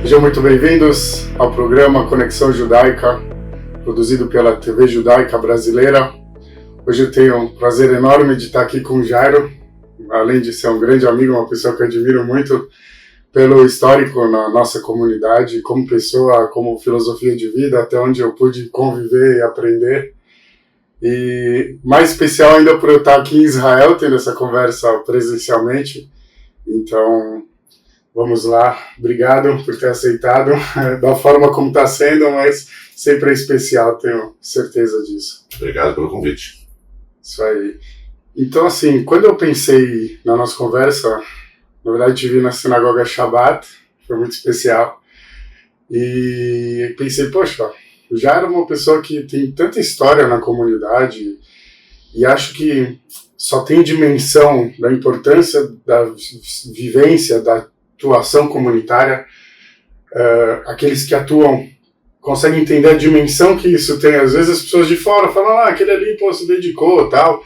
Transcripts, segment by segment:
Sejam muito bem-vindos ao programa Conexão Judaica, produzido pela TV Judaica Brasileira. Hoje eu tenho um prazer enorme de estar aqui com o Jairo, além de ser um grande amigo, uma pessoa que eu admiro muito pelo histórico na nossa comunidade, como pessoa, como filosofia de vida, até onde eu pude conviver e aprender. E mais especial ainda por eu estar aqui em Israel, tendo essa conversa presencialmente. Então, vamos lá. Obrigado por ter aceitado, da forma como está sendo, mas sempre é especial, tenho certeza disso. Obrigado pelo convite. Isso aí. Então, assim, quando eu pensei na nossa conversa, na verdade, te vi na sinagoga Shabbat, foi muito especial. E pensei, poxa, já era uma pessoa que tem tanta história na comunidade e acho que só tem dimensão da importância da vivência, da atuação comunitária. Aqueles que atuam conseguem entender a dimensão que isso tem. Às vezes as pessoas de fora falam, aquele ali se dedicou, tal.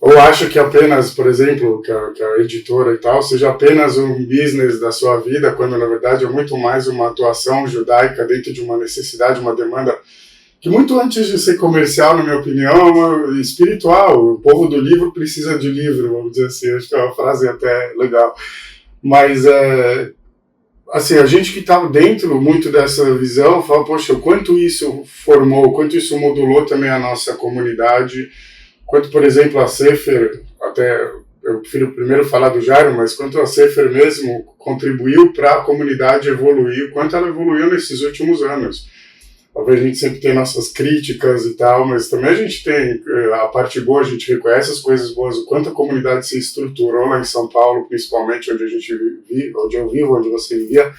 Ou acha que apenas, por exemplo, que a editora e tal, seja apenas um business da sua vida, quando na verdade é muito mais uma atuação judaica dentro de uma necessidade, uma demanda, que muito antes de ser comercial, na minha opinião, é espiritual. O povo do livro precisa de livro, vamos dizer assim, acho que é uma frase até legal. Mas, assim, a gente que está dentro muito dessa visão, fala, poxa, o quanto isso formou, o quanto isso modulou também a nossa comunidade, quanto, por exemplo, a Sefer, até eu prefiro primeiro falar do Jairo, mas quanto a Sefer mesmo contribuiu para a comunidade evoluir, quanto ela evoluiu nesses últimos anos. Talvez a gente sempre tem nossas críticas e tal, mas também a gente tem a parte boa, a gente reconhece as coisas boas, o quanto a comunidade se estruturou lá em São Paulo, principalmente onde a gente vive, onde eu vivo, onde você vivia,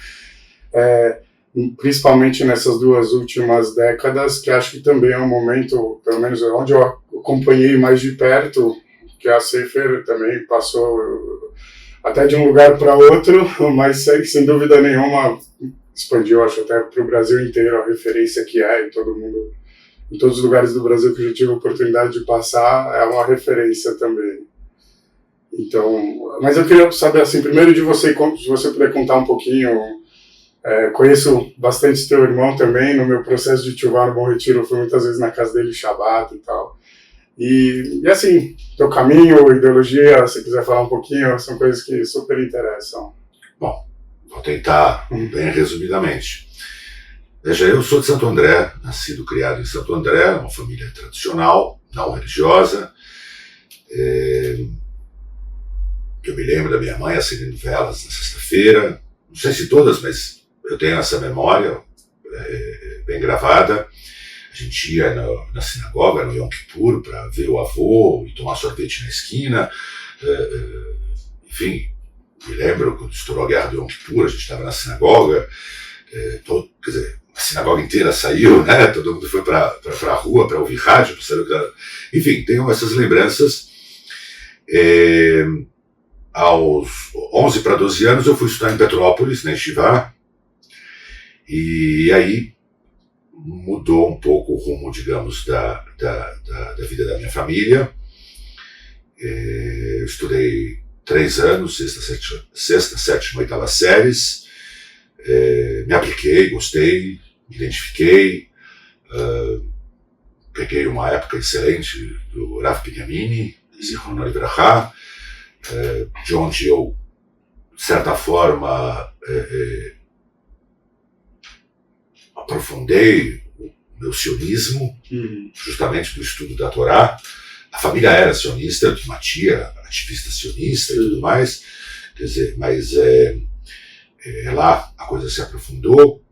principalmente nessas duas últimas décadas, que acho que também é um momento, pelo menos onde eu acompanhei mais de perto, que a Sefer também passou até de um lugar para outro, mas sem dúvida nenhuma expandiu, acho, até para o Brasil inteiro a referência que é, e todo mundo, em todos os lugares do Brasil que eu já tive a oportunidade de passar, é uma referência também. Então, mas eu queria saber, assim, primeiro de você, se você puder contar um pouquinho. Conheço bastante teu irmão também, no meu processo de Tchuvá no Bom Retiro, eu fui muitas vezes na casa dele, Shabbat e tal. E assim, teu caminho, ideologia, se quiser falar um pouquinho, são coisas que super interessam. Bom, vou tentar bem resumidamente. Veja, eu sou de Santo André, nascido e criado em Santo André, uma família tradicional, não religiosa. Eu me lembro da minha mãe acendendo velas na sexta-feira, não sei se todas, mas eu tenho essa memória bem gravada. A gente ia na sinagoga, no Yom Kippur, para ver o avô e tomar sorvete na esquina. Enfim, me lembro quando estourou a guerra do Yom Kippur, a gente estava na sinagoga, quer dizer, a sinagoga inteira saiu, né? Todo mundo foi para a rua para ouvir rádio, para saber o que era. Enfim, tenho essas lembranças. Aos 11 para 12 anos eu fui estudar em Petrópolis, na Yeshiva, e aí mudou um pouco o rumo, digamos, da vida da minha família. Eu estudei 3 anos, sexta, sétima, oitava séries, me apliquei, gostei, me identifiquei, peguei uma época excelente do Rav Binyamin, Zichrono Libraha, de onde eu, de certa forma, aprofundei o meu sionismo, justamente do estudo da Torá. A família era sionista, eu tinha uma tia ativista sionista e tudo mais, quer dizer, mas lá a coisa se aprofundou.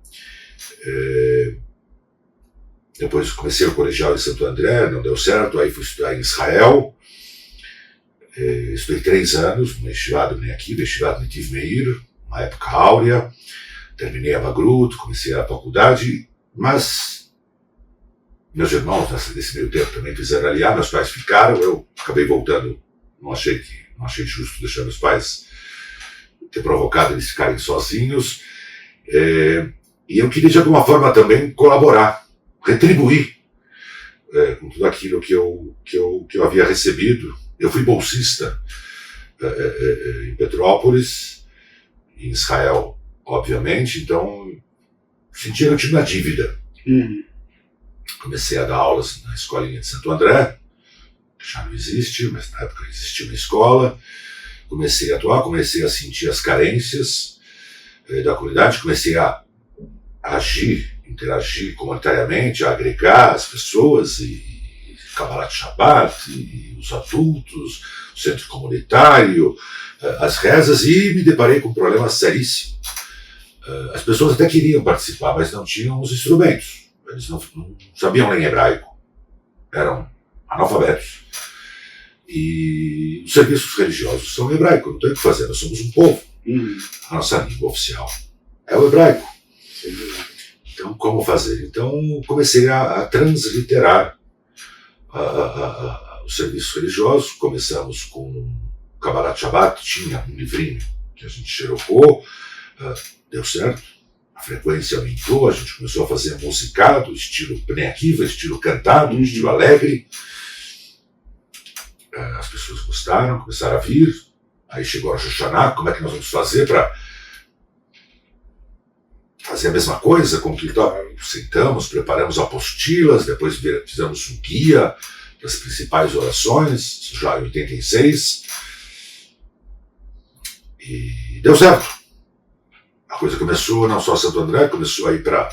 Depois comecei o colegial em Santo André, não deu certo, aí fui estudar em Israel. Estudei 3 anos no Yeshiva do Bnei Akiva, Yeshiva Netiv Meir, uma época áurea. Terminei a Bagrut, comecei a faculdade, mas meus irmãos nesse meio tempo também fizeram aliar, meus pais ficaram, eu acabei voltando, não achei justo deixar meus pais ter provocado eles ficarem sozinhos, e eu queria de alguma forma também colaborar, retribuir com tudo aquilo que eu havia recebido. Eu fui bolsista em Petrópolis, em Israel, obviamente, então sentia que eu tinha uma dívida. Comecei a dar aulas na escolinha de Santo André, que já não existe, mas na época existia uma escola. Comecei a atuar, comecei a sentir as carências da comunidade, comecei a agir, interagir comunitariamente, a agregar as pessoas, e Kabbalat Shabbat, e os adultos, o centro comunitário, as rezas, e me deparei com um problema seríssimo. As pessoas até queriam participar, mas não tinham os instrumentos. Eles não sabiam ler hebraico, eram analfabetos. E os serviços religiosos são hebraicos, não tem o que fazer, nós somos um povo. A nossa língua oficial é o hebraico. Então, como fazer? Então, comecei a transliterar os serviços religiosos. Começamos com o Kabbalat Shabbat, tinha um livrinho que a gente xerocou, deu certo, a frequência aumentou, a gente começou a fazer musicado, estilo Bnei Akiva, estilo cantado, estilo alegre. As pessoas gostaram, começaram a vir. Aí chegou a Rosh Hashanah, como é que nós vamos fazer para fazer a mesma coisa? Sentamos, preparamos apostilas, depois fizemos um guia das principais orações, já em 86, e deu certo. A coisa começou, não só Santo André, começou a ir para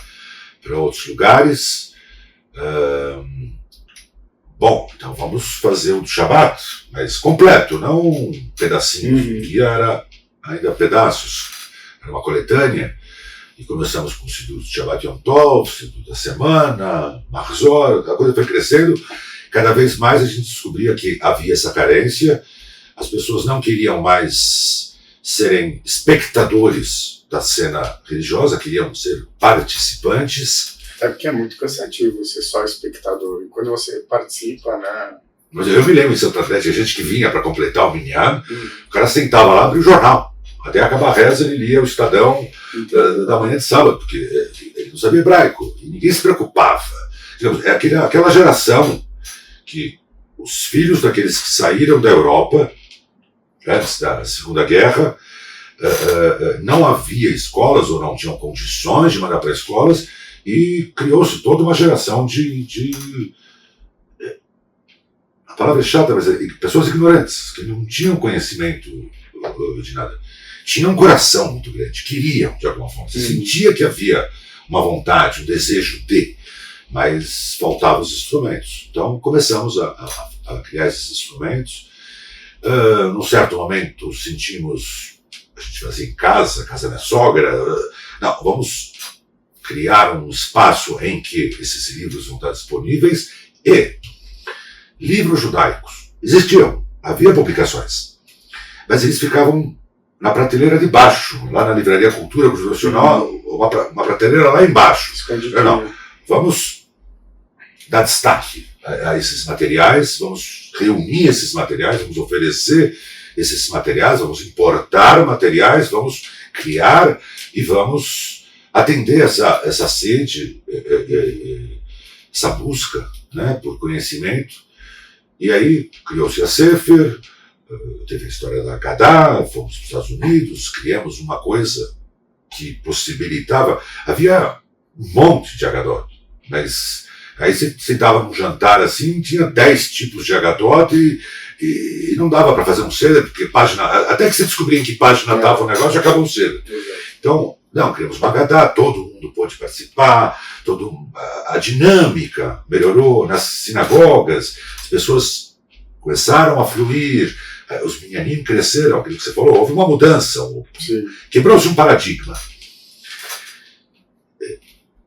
outros lugares. Bom, então vamos fazer o Shabbat, mas completo, não pedacinhos. O guia era ainda pedaços, era uma coletânea. E começamos com o Sidur de Shabbat Yom Tov, Sidur da semana, Mahzor, a coisa foi crescendo. Cada vez mais a gente descobria que havia essa carência, as pessoas não queriam mais serem espectadores da cena religiosa, queriam ser participantes. É porque é muito cansativo ser só espectador. E quando você participa, né? Mas eu me lembro em Santo André, tinha gente que vinha para completar o minyan, o cara sentava lá, abria o jornal. Até acabar a reza, ele lia o Estadão da manhã de sábado, porque ele não sabia hebraico, e ninguém se preocupava. Digamos, é aquela geração que os filhos daqueles que saíram da Europa, antes da Segunda Guerra, não havia escolas, ou não tinham condições de mandar para escolas, e criou-se toda uma geração a palavra é chata, mas pessoas ignorantes, que não tinham conhecimento de nada. Tinham um coração muito grande, queriam de alguma forma, se sentia que havia uma vontade, um desejo de, mas faltavam os instrumentos. Então começamos a criar esses instrumentos. Num certo momento sentimos, a gente fazia em casa da minha sogra, não, vamos criar um espaço em que esses livros vão estar disponíveis, e livros judaicos existiam, havia publicações, mas eles ficavam na prateleira de baixo, lá na Livraria Cultura Nacional, uma prateleira lá embaixo. Não, vamos dar destaque a esses materiais, vamos reunir esses materiais, vamos oferecer esses materiais, vamos importar materiais, vamos criar e vamos atender essa sede, essa busca, né, por conhecimento. E aí criou-se a Sefer, teve a história da Haggadah, fomos para os Estados Unidos, criamos uma coisa que possibilitava. Havia um monte de Haggadot, mas aí você sentava num jantar assim, tinha 10 tipos de Haggadot e não dava para fazer um seder, porque até que você descobria em que página estava o negócio, já acabou o seder. Então, não, criamos uma Haggadah, todo mundo pôde participar, a dinâmica melhorou nas sinagogas, as pessoas começaram a fluir, os minyanim cresceram, aquilo que você falou, houve uma mudança, quebrou-se um paradigma.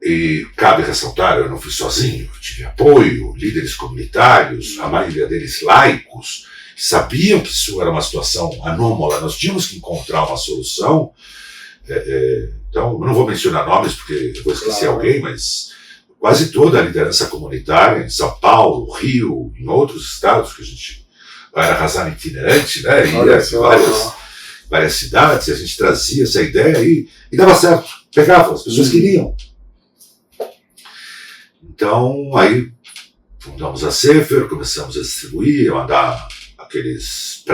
E cabe ressaltar, eu não fui sozinho, eu tive apoio, líderes comunitários, a maioria deles laicos, que sabiam que isso era uma situação anômala, nós tínhamos que encontrar uma solução. Então, eu não vou mencionar nomes porque eu vou esquecer alguém, mas quase toda a liderança comunitária em São Paulo, Rio, em outros estados, que a gente era Hazan itinerante, né? Ia várias cidades, e a gente trazia essa ideia e dava certo, pegava, as pessoas queriam. Então, aí fundamos a Sefer, começamos a distribuir, a mandar aqueles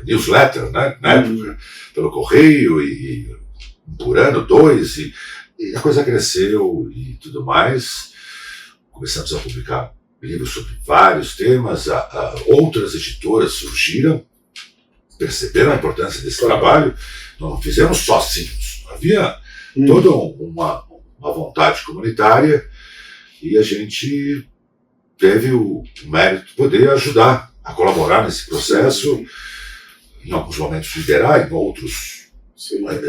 newsletter, né, na época, pelo correio, e por ano, 2, E a coisa cresceu e tudo mais. Começamos a publicar livros sobre vários temas, outras editoras surgiram, perceberam a importância desse trabalho. Não fizemos sozinhos, havia toda uma vontade comunitária e a gente teve o mérito de poder ajudar a colaborar nesse processo, em alguns momentos liderar, em outros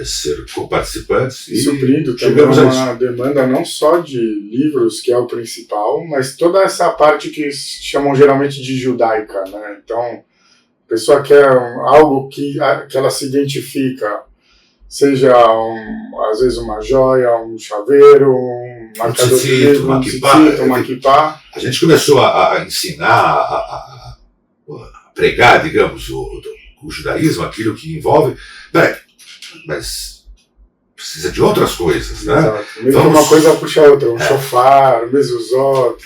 ser co-participantes. E suprindo também uma demanda não só de livros, que é o principal, mas toda essa parte que chamam geralmente de judaica, né? Então, a pessoa quer algo que ela se identifica, seja às vezes uma joia, um chaveiro, um marcador de livro, uma kippah. A gente começou a ensinar, a pregar, digamos, o judaísmo, aquilo que envolve... Mas precisa de outras coisas, né? Exato. Mesmo uma coisa puxa a outra, um shofar, mezuzot.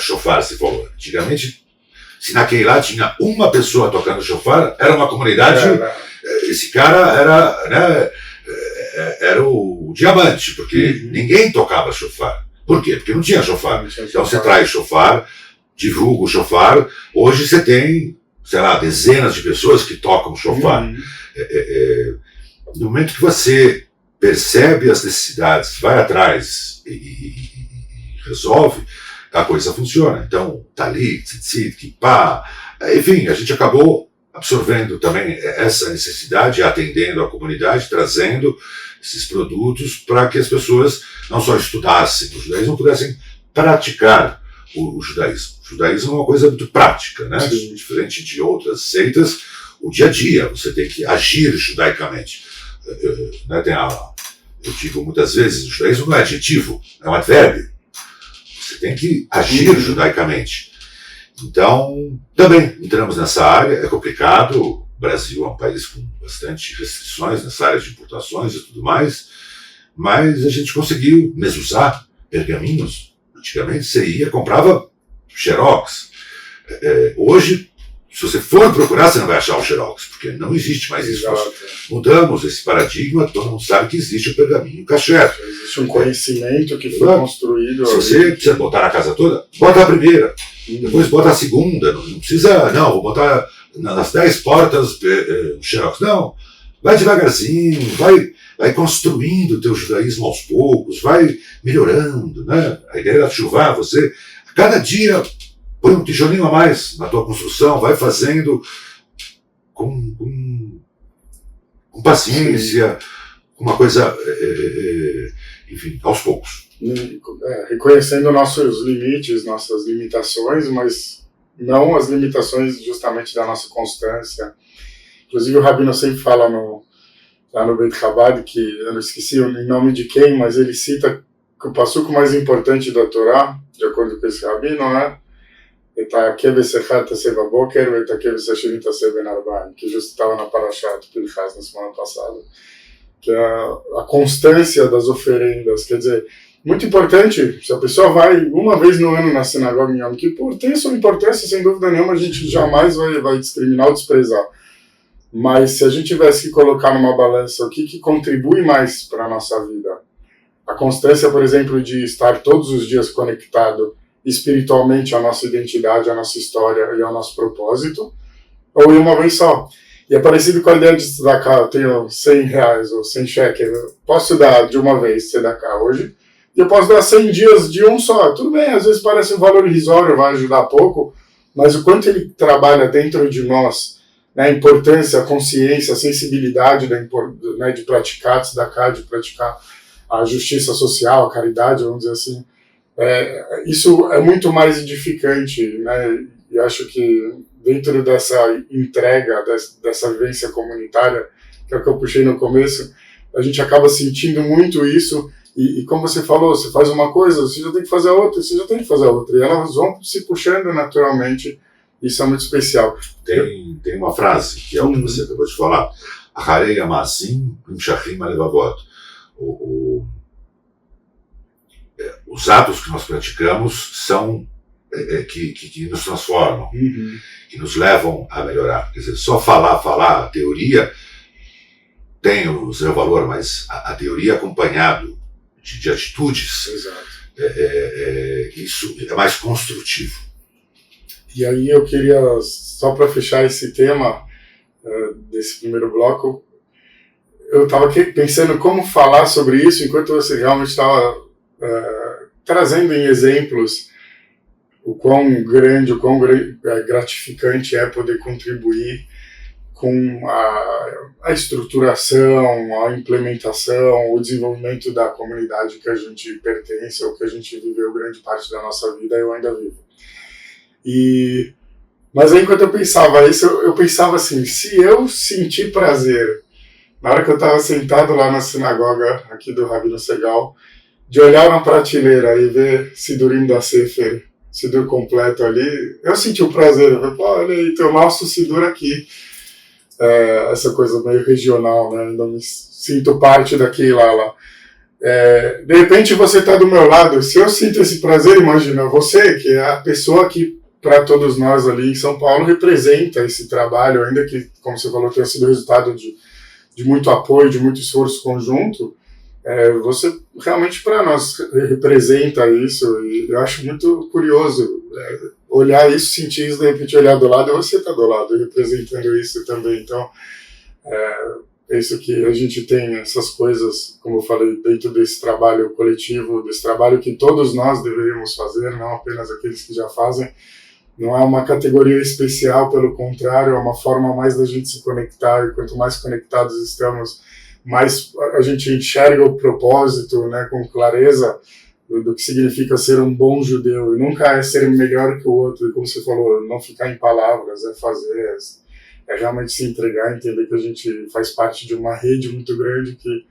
Shofar, se for. Antigamente, se na Keilah tinha uma pessoa tocando shofar, era uma comunidade. Esse cara era o diamante, porque ninguém tocava shofar. Por quê? Porque não tinha shofar. Então você traz shofar, divulga o shofar. Hoje você tem, sei lá, dezenas de pessoas que tocam shofar. No momento que você percebe as necessidades, vai atrás e resolve, a coisa funciona. Então, talit, tzitzit, kippah, enfim, a gente acabou absorvendo também essa necessidade, atendendo a comunidade, trazendo esses produtos para que as pessoas não só estudassem o judaísmo, pudessem praticar o judaísmo. O judaísmo é uma coisa muito prática, né? Diferente de outras seitas, o dia a dia, você tem que agir judaicamente. Eu digo muitas vezes, o judaísmo não é adjetivo, é um advérbio. Você tem que agir judaicamente. Então, também entramos nessa área, é complicado, o Brasil é um país com bastante restrições nessa área de importações e tudo mais, mas a gente conseguiu mesuzar pergaminhos. Antigamente você ia, comprava xerox. Hoje, se você for procurar, você não vai achar o xerox, porque não existe mais isso. Mudamos esse paradigma, todo mundo sabe que existe o pergaminho kasher. Existe um conhecimento que foi construído. Se você precisa botar na casa toda, bota a primeira, depois bota a segunda, não precisa, vou botar nas 10 portas o xerox. Não, vai devagarzinho, vai construindo o teu judaísmo aos poucos, vai melhorando, né? A ideia da chuva, você, a cada dia, põe um tijolinho a mais na tua construção, vai fazendo com paciência, uma coisa, enfim, aos poucos. Reconhecendo nossos limites, nossas limitações, mas não as limitações justamente da nossa constância. Inclusive o Rabino sempre fala lá no Beit Chabad, que eu não esqueci o nome de quem, mas ele cita que o passuco mais importante da Torá, de acordo com esse Rabino, né? Que justo estava na Parashat Pinchas na semana passada, que é a constância das oferendas. Quer dizer, muito importante, se a pessoa vai uma vez no ano na sinagoga em Yom Kippur, tem sua importância, sem dúvida nenhuma, a gente jamais vai discriminar ou desprezar. Mas se a gente tivesse que colocar numa balança o que contribui mais para a nossa vida, a constância, por exemplo, de estar todos os dias conectado espiritualmente à nossa identidade, à nossa história e ao nosso propósito, ou em uma vez só. E é parecido com a ideia de estudar cá, eu tenho 100 reais ou 100 cheques, eu posso dar de uma vez cá hoje, e eu posso dar 100 dias de um só. Tudo bem, às vezes parece um valor irrisório, vai ajudar pouco, mas o quanto ele trabalha dentro de nós, né, a importância, a consciência, a sensibilidade né, de praticar tzedakah, de praticar a justiça social, a caridade, vamos dizer assim, isso é muito mais edificante, né? E acho que dentro dessa entrega, dessa vivência comunitária, que é o que eu puxei no começo, a gente acaba sentindo muito isso, e como você falou, você faz uma coisa, você já tem que fazer a outra, você já tem que fazer a outra, e elas vão se puxando naturalmente, isso é muito especial. Tem uma frase, que é o que você acabou de falar, Acharei Amasim Imshachim Alevavot. Os atos que nós praticamos são que nos transformam, que nos levam a melhorar. Quer dizer, só falar, a teoria tem o seu valor, mas a teoria acompanhado de atitudes, isso é mais construtivo. E aí eu queria, só para fechar esse tema desse primeiro bloco, eu estava pensando como falar sobre isso enquanto você realmente estava trazendo em exemplos o quão gratificante é poder contribuir com a estruturação, a implementação, o desenvolvimento da comunidade que a gente pertence ou que a gente viveu grande parte da nossa vida, eu ainda vivo. Mas aí, enquanto eu pensava isso, eu pensava assim, se eu sentir prazer, na hora que eu estava sentado lá na sinagoga aqui do Rabino Segal, de olhar na prateleira e ver Sidurim da Sefer, Sidur completo ali, eu senti o prazer, eu falei, olha aí, tem o nosso Sidur aqui. Essa coisa meio regional, né? Ainda me sinto parte daquilo lá. De repente você está do meu lado, se eu sinto esse prazer, imagina você, que é a pessoa que, para todos nós ali em São Paulo, representa esse trabalho, ainda que, como você falou, tenha sido resultado de muito apoio, de muito esforço conjunto, você realmente para nós representa isso, e eu acho muito curioso olhar isso, sentir isso, de repente olhar do lado, e você está do lado representando isso também. Então é isso que a gente tem, essas coisas, como eu falei, dentro desse trabalho coletivo, desse trabalho que todos nós deveríamos fazer, não apenas aqueles que já fazem. Não é uma categoria especial, pelo contrário, é uma forma mais da gente se conectar, e quanto mais conectados estamos, mais a gente enxerga o propósito, né, com clareza do que significa ser um bom judeu, e nunca é ser melhor que o outro, e como você falou, não ficar em palavras, é fazer, é realmente se entregar, entender que a gente faz parte de uma rede muito grande que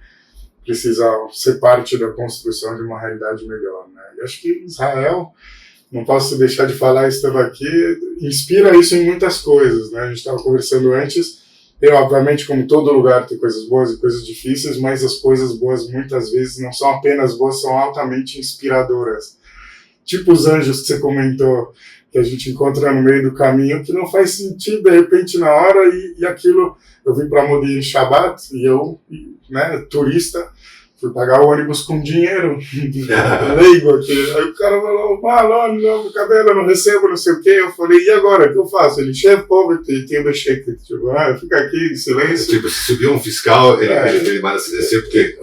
precisa ser parte da construção de uma realidade melhor, né? E acho que Israel, não posso deixar de falar isso aqui, inspira isso em muitas coisas, né? A gente estava conversando antes, obviamente, como todo lugar tem coisas boas e coisas difíceis, mas as coisas boas muitas vezes não são apenas boas, são altamente inspiradoras. Tipo os anjos que você comentou, que a gente encontra no meio do caminho, que não faz sentido, de repente, na hora, e aquilo... Eu vim para Modi em Shabbat, e eu, né, turista, fui pagar o ônibus com dinheiro, leigo aqui. Aí o cara falou, olha, meu cabelo, eu não recebo, não sei o quê. Eu falei, e agora, o que eu faço? Ele, chefe, pobre, tem o cheque. Tipo, fica aqui em silêncio. Tipo, se subir um fiscal, ele manda se descer, porque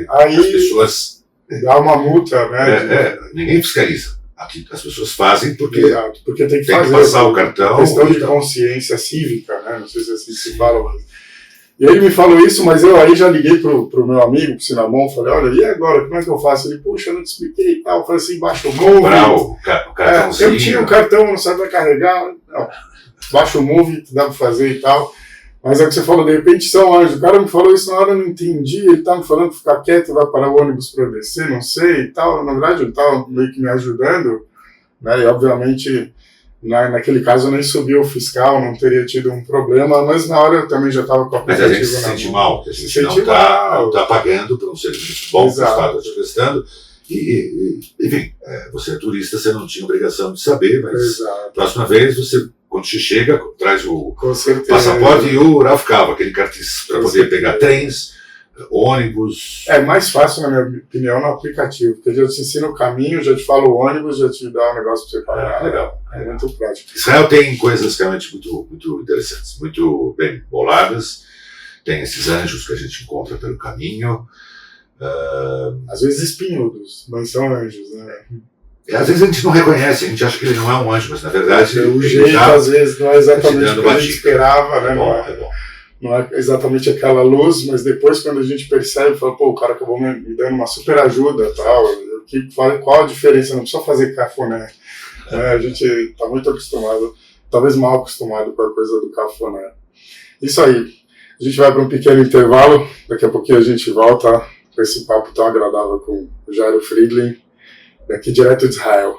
aí, as pessoas... Dá uma multa, né? Ninguém fiscaliza. Aqui as pessoas fazem porque... Exato, porque tem que passar o cartão. Questão de consciência cívica, né? Não sei se é assim que se fala, mas... E ele me falou isso, mas eu aí já liguei pro meu amigo, pro Sinamon, falei, olha, e agora, como é que eu faço? Ele, puxa, eu não te expliquei e tal. Eu falei assim, baixa o Move. O cartãozinho. Eu tinha o cartão, não sabia carregar. Não, baixa o Move, dá pra fazer e tal. Mas é o que você falou, de repente são anjos. O cara me falou isso na hora, eu não entendi. Ele tá me falando que ficar quieto, vai parar o ônibus pra eu descer, não sei e tal. Na verdade, ele tava meio que me ajudando, né? E obviamente... Naquele caso eu nem subi o fiscal, não teria tido um problema, mas na hora eu também já estava com a aplicativo. Mas a gente se sente mal, que a gente não está pagando por um serviço bom que o Estado está te prestando. Enfim, você é turista, você não tinha obrigação de saber, mas próxima vez quando você chega, traz o passaporte e o Rav Kava, aquele cartaz para poder pegar trens, ônibus. É mais fácil, na minha opinião, no aplicativo, porque já te ensina o caminho, já te fala o ônibus, já te dá um negócio para você pagar. Legal. É muito prático. Israel tem coisas realmente muito, muito interessantes, muito bem boladas. Tem esses anjos que a gente encontra pelo caminho. Às vezes espinhudos, mas são anjos, né? Às vezes a gente não reconhece, a gente acha que ele não é um anjo, mas na verdade... O jeito, às vezes, não é exatamente o que a gente esperava, né? É bom. Não é exatamente aquela luz, mas depois quando a gente percebe, fala, pô, o cara acabou me dando uma super ajuda e tal, qual a diferença? Não precisa fazer cafuné. A gente está muito acostumado, talvez mal acostumado com a coisa do cafuné. Isso aí, a gente vai para um pequeno intervalo, daqui a pouquinho a gente volta com esse papo tão agradável com o Jairo Friedlin, daqui direto de Israel.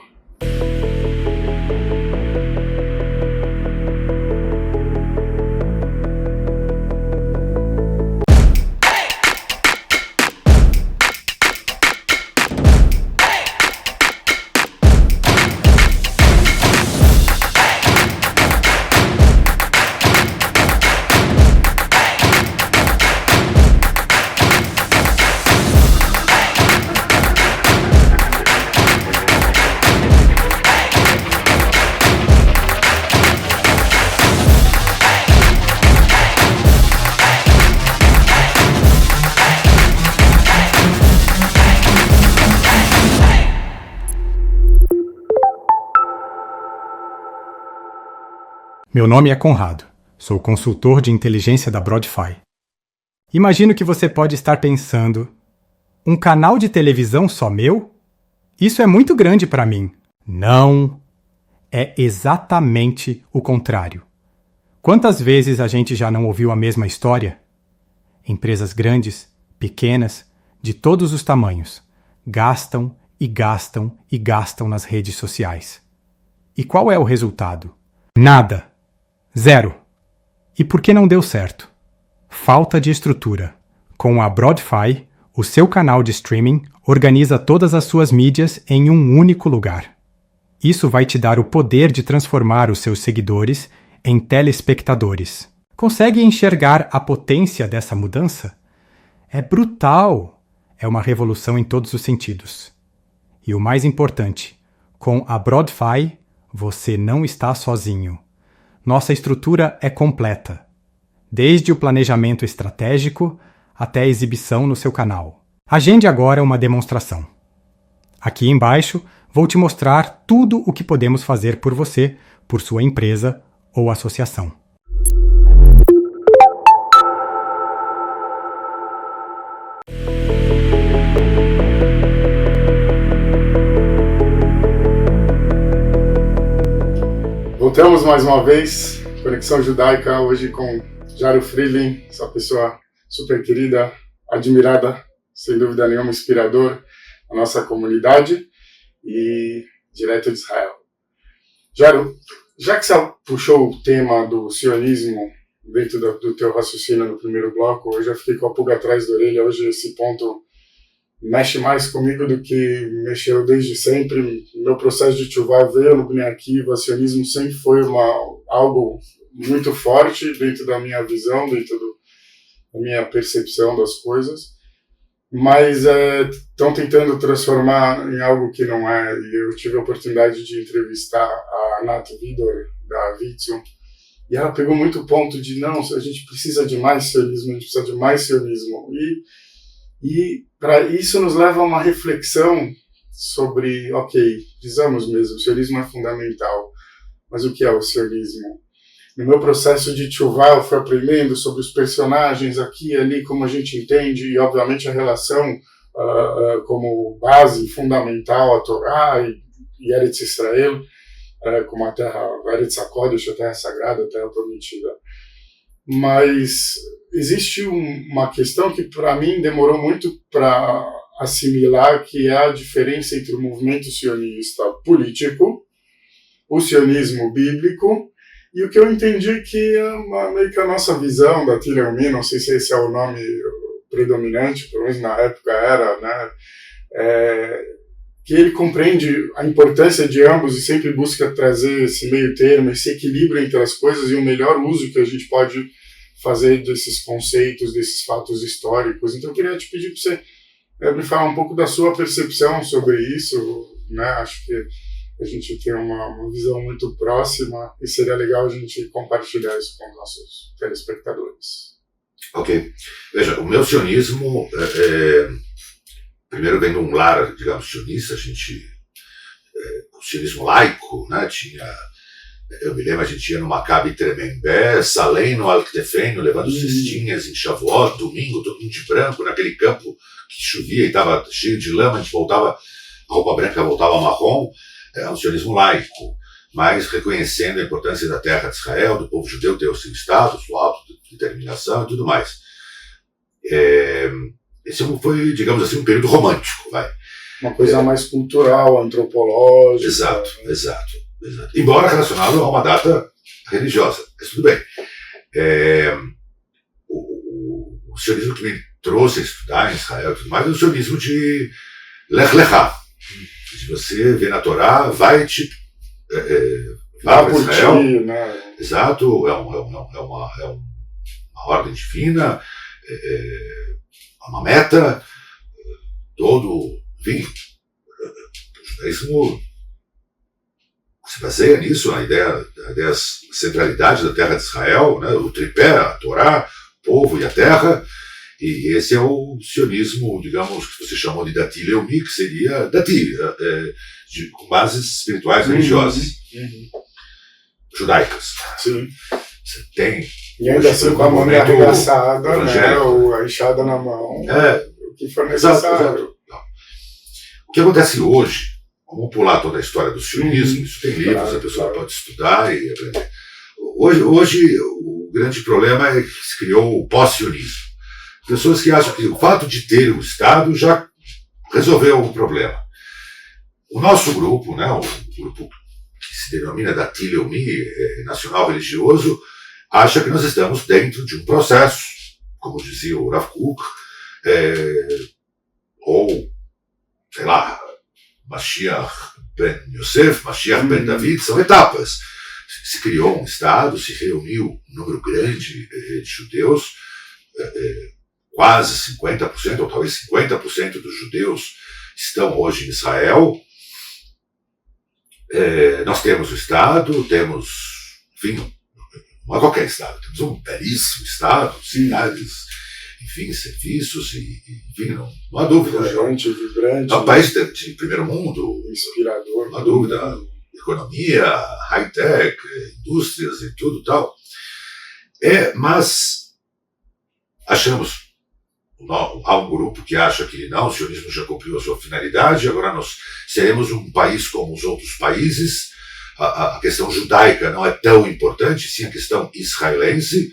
Meu nome é Conrado. Sou consultor de inteligência da Broadfi. Imagino que você pode estar pensando: um canal de televisão só meu? Isso é muito grande para mim. Não. É exatamente o contrário. Quantas vezes a gente já não ouviu a mesma história? Empresas grandes, pequenas, de todos os tamanhos, gastam e gastam e gastam nas redes sociais. E qual é o resultado? Nada. Zero. E por que não deu certo? Falta de estrutura. Com a Broadfi, o seu canal de streaming organiza todas as suas mídias em um único lugar. Isso vai te dar o poder de transformar os seus seguidores em telespectadores. Consegue enxergar a potência dessa mudança? É brutal! É uma revolução em todos os sentidos. E o mais importante, com a Broadfi, você não está sozinho. Nossa estrutura é completa, desde o planejamento estratégico até a exibição no seu canal. Agende agora uma demonstração. Aqui embaixo, vou te mostrar tudo o que podemos fazer por você, por sua empresa ou associação. Voltamos mais uma vez, Conexão Judaica, hoje com Jairo Friedlin, essa pessoa super querida, admirada, sem dúvida nenhuma, inspirador na nossa comunidade e direto de Israel. Jairo, já que você puxou o tema do sionismo dentro do teu raciocínio no primeiro bloco, eu já fiquei com a pulga atrás da orelha. Hoje esse ponto mexe mais comigo do que mexeu desde sempre. Meu processo de Teshuvah veio no Bnei Akiva. O sionismo sempre foi algo muito forte dentro da minha visão, dentro da minha percepção das coisas, mas estão tentando transformar em algo que não é. E eu tive a oportunidade de entrevistar a Anat Vidor, da Vitzion, e ela pegou muito o ponto de: não, a gente precisa de mais sionismo, a gente precisa de mais sionismo. E para isso nos leva a uma reflexão sobre, ok, precisamos mesmo, o sionismo é fundamental, mas o que é o sionismo? No meu processo de Teshuvah, eu fui aprendendo sobre os personagens aqui e ali, como a gente entende, e obviamente a relação como base fundamental, a Torá e Eretz Israel, como a terra, Eretz HaKodesh, a terra sagrada, a terra prometida. Mas existe uma questão que para mim demorou muito para assimilar, que é a diferença entre o movimento sionista político, o sionismo bíblico, e o que eu entendi que é meio que a nossa visão da Tilly Omi, não sei se esse é o nome predominante, pelo menos na época era, né? Que ele compreende a importância de ambos e sempre busca trazer esse meio termo, esse equilíbrio entre as coisas e o melhor uso que a gente pode fazer desses conceitos, desses fatos históricos. Então eu queria te pedir para você me falar um pouco da sua percepção sobre isso, né? Acho que a gente tem uma visão muito próxima e seria legal a gente compartilhar isso com os nossos telespectadores. Ok. Veja, o meu sionismo primeiro vem de um lar, digamos, sionista. O sionismo laico, né, eu me lembro, a gente ia no Maccabi Tremembé, Salem no Al-Ktefeno, levando cestinhas em Shavuot, domingo, todo mundo de branco, naquele campo que chovia e estava cheio de lama, a gente voltava, a roupa branca voltava marrom. É um sionismo laico, mas reconhecendo a importância da terra de Israel, do povo judeu ter o seu Estado, sua autodeterminação e tudo mais. Esse foi, digamos assim, um período romântico, vai. Uma coisa mais cultural, antropológica. Exato. Embora relacionado a uma data religiosa, mas tudo bem. O sionismo que me trouxe a estudar em Israel e tudo mais é o sionismo de Lech Lechá. Se você vê na Torá, vai para Israel. Né? Exato, é uma ordem divina, é uma meta, enfim, o judaísmo se baseia nisso, na ideia da centralidade da terra de Israel, né, o tripé, a Torá, o povo e a terra. E esse é o sionismo, digamos, que você chamou de Dati Leumi, que seria Dati, com bases espirituais religiosas. judaicas. Sim. Você tem. E ainda assim com a mão arregaçada, né, ou a enxada na mão, o que for necessário. Exato. O que acontece hoje, vamos pular toda a história do sionismo, isso tem livros, a pessoa pode estudar e aprender. Hoje o grande problema é que se criou o pós-sionismo. Pessoas que acham que o fato de ter o Estado já resolveu o problema. O nosso grupo, né, o grupo que se denomina Dati Leumi, nacional religioso, acha que nós estamos dentro de um processo, como dizia o Rav Kook, ou, sei lá, Mashiach ben Yosef, Mashiach ben David, são etapas. Se criou um Estado, se reuniu um número grande de judeus, quase 50%, ou talvez 50% dos judeus estão hoje em Israel. Nós temos o Estado, temos, enfim, não é qualquer Estado, temos um belíssimo Estado, cidades, enfim, serviços, enfim, não há dúvida. Vibrante. É um país de primeiro mundo, inspirador. não há dúvida. Economia, high-tech, indústrias e tudo tal. Mas achamos, há um grupo que acha que não, o sionismo já cumpriu a sua finalidade, agora nós seremos um país como os outros países, a questão judaica não é tão importante, sim a questão israelense.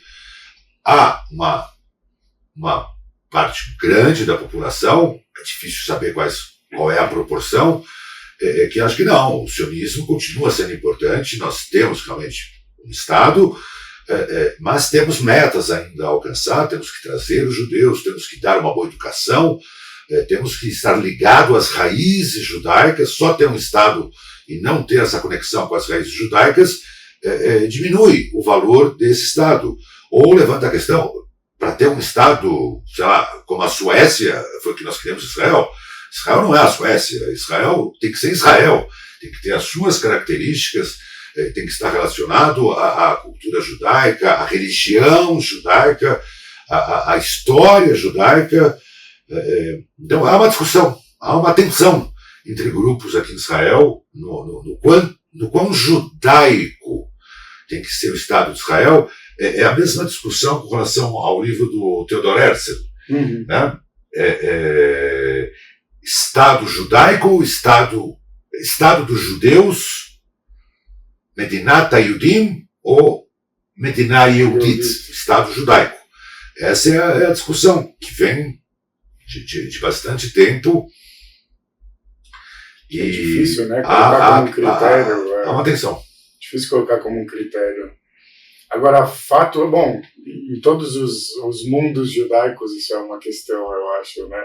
Há uma parte grande da população, é difícil saber qual é a proporção, que acha que não, o sionismo continua sendo importante, nós temos realmente um Estado, mas temos metas ainda a alcançar, temos que trazer os judeus, temos que dar uma boa educação, temos que estar ligado às raízes judaicas. Só ter um Estado e não ter essa conexão com as raízes judaicas diminui o valor desse Estado. Ou levanta a questão, para ter um Estado, sei lá, como a Suécia, foi que nós criamos Israel. Israel não é a Suécia, Israel tem que ser Israel, tem que ter as suas características, tem que estar relacionado à cultura judaica, à religião judaica, à história judaica. Então há uma discussão, há uma tensão entre grupos aqui em Israel no quão judaico tem que ser o Estado de Israel. É a mesma discussão com relação ao livro do Theodor Herzl, né? Estado judaico ou Estado dos judeus, Medinat Yudim ou Medina Yehudit, Estado judaico. Essa é a discussão que vem de bastante tempo. E é difícil, né? Colocar como um critério. Há uma tensão. Difícil colocar como um critério. Agora, fato, bom, em todos os mundos judaicos isso é uma questão, eu acho, né?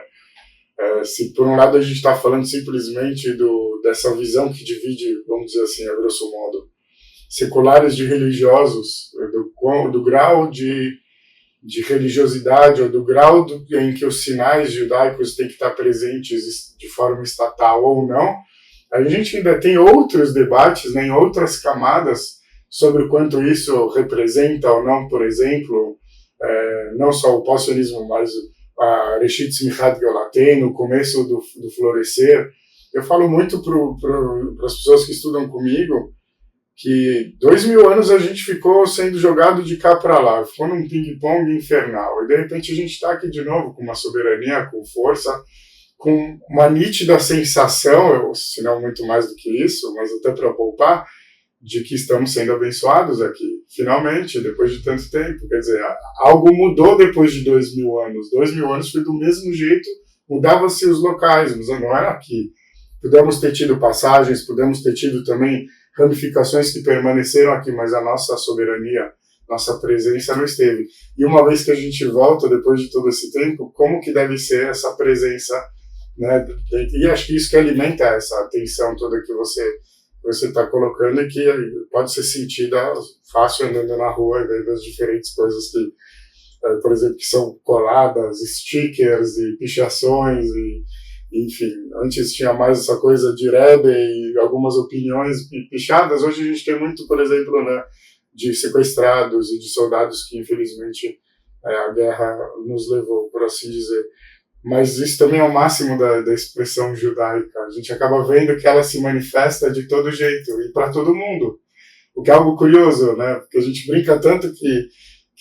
Se por um lado a gente está falando simplesmente dessa visão que divide, vamos dizer assim, a grosso modo, seculares de religiosos, do grau de religiosidade ou do grau em que os sinais judaicos têm que estar presentes de forma estatal ou não, a gente ainda tem outros debates, né, em outras camadas sobre o quanto isso representa ou não, por exemplo, não só o pós-sionismo, mas a Reshit Simchat Geolatei, no começo do florescer. Eu falo muito para as pessoas que estudam comigo que 2000 anos a gente ficou sendo jogado de cá para lá, ficou num ping-pong infernal, e de repente a gente está aqui de novo com uma soberania, com força, com uma nítida sensação, se não muito mais do que isso, mas até para poupar, de que estamos sendo abençoados aqui, finalmente, depois de tanto tempo. Quer dizer, algo mudou depois de 2000 anos. 2000 anos foi do mesmo jeito, mudava-se os locais, mas não era aqui. Pudemos ter tido passagens, pudemos ter tido também ramificações que permaneceram aqui, mas a nossa soberania, nossa presença não esteve. E uma vez que a gente volta, depois de todo esse tempo, como que deve ser essa presença, né? E acho que isso que alimenta essa tensão toda que você está colocando e que pode ser sentida fácil andando na rua e vendo as diferentes coisas que, por exemplo, que são coladas, stickers e pichações, e, enfim, antes tinha mais essa coisa de Rebbe e algumas opiniões pichadas, hoje a gente tem muito, por exemplo, né, de sequestrados e de soldados que, infelizmente, a guerra nos levou, por assim dizer. Mas isso também é o máximo da expressão judaica. A gente acaba vendo que ela se manifesta de todo jeito e para todo mundo. O que é algo curioso, né? Porque a gente brinca tanto que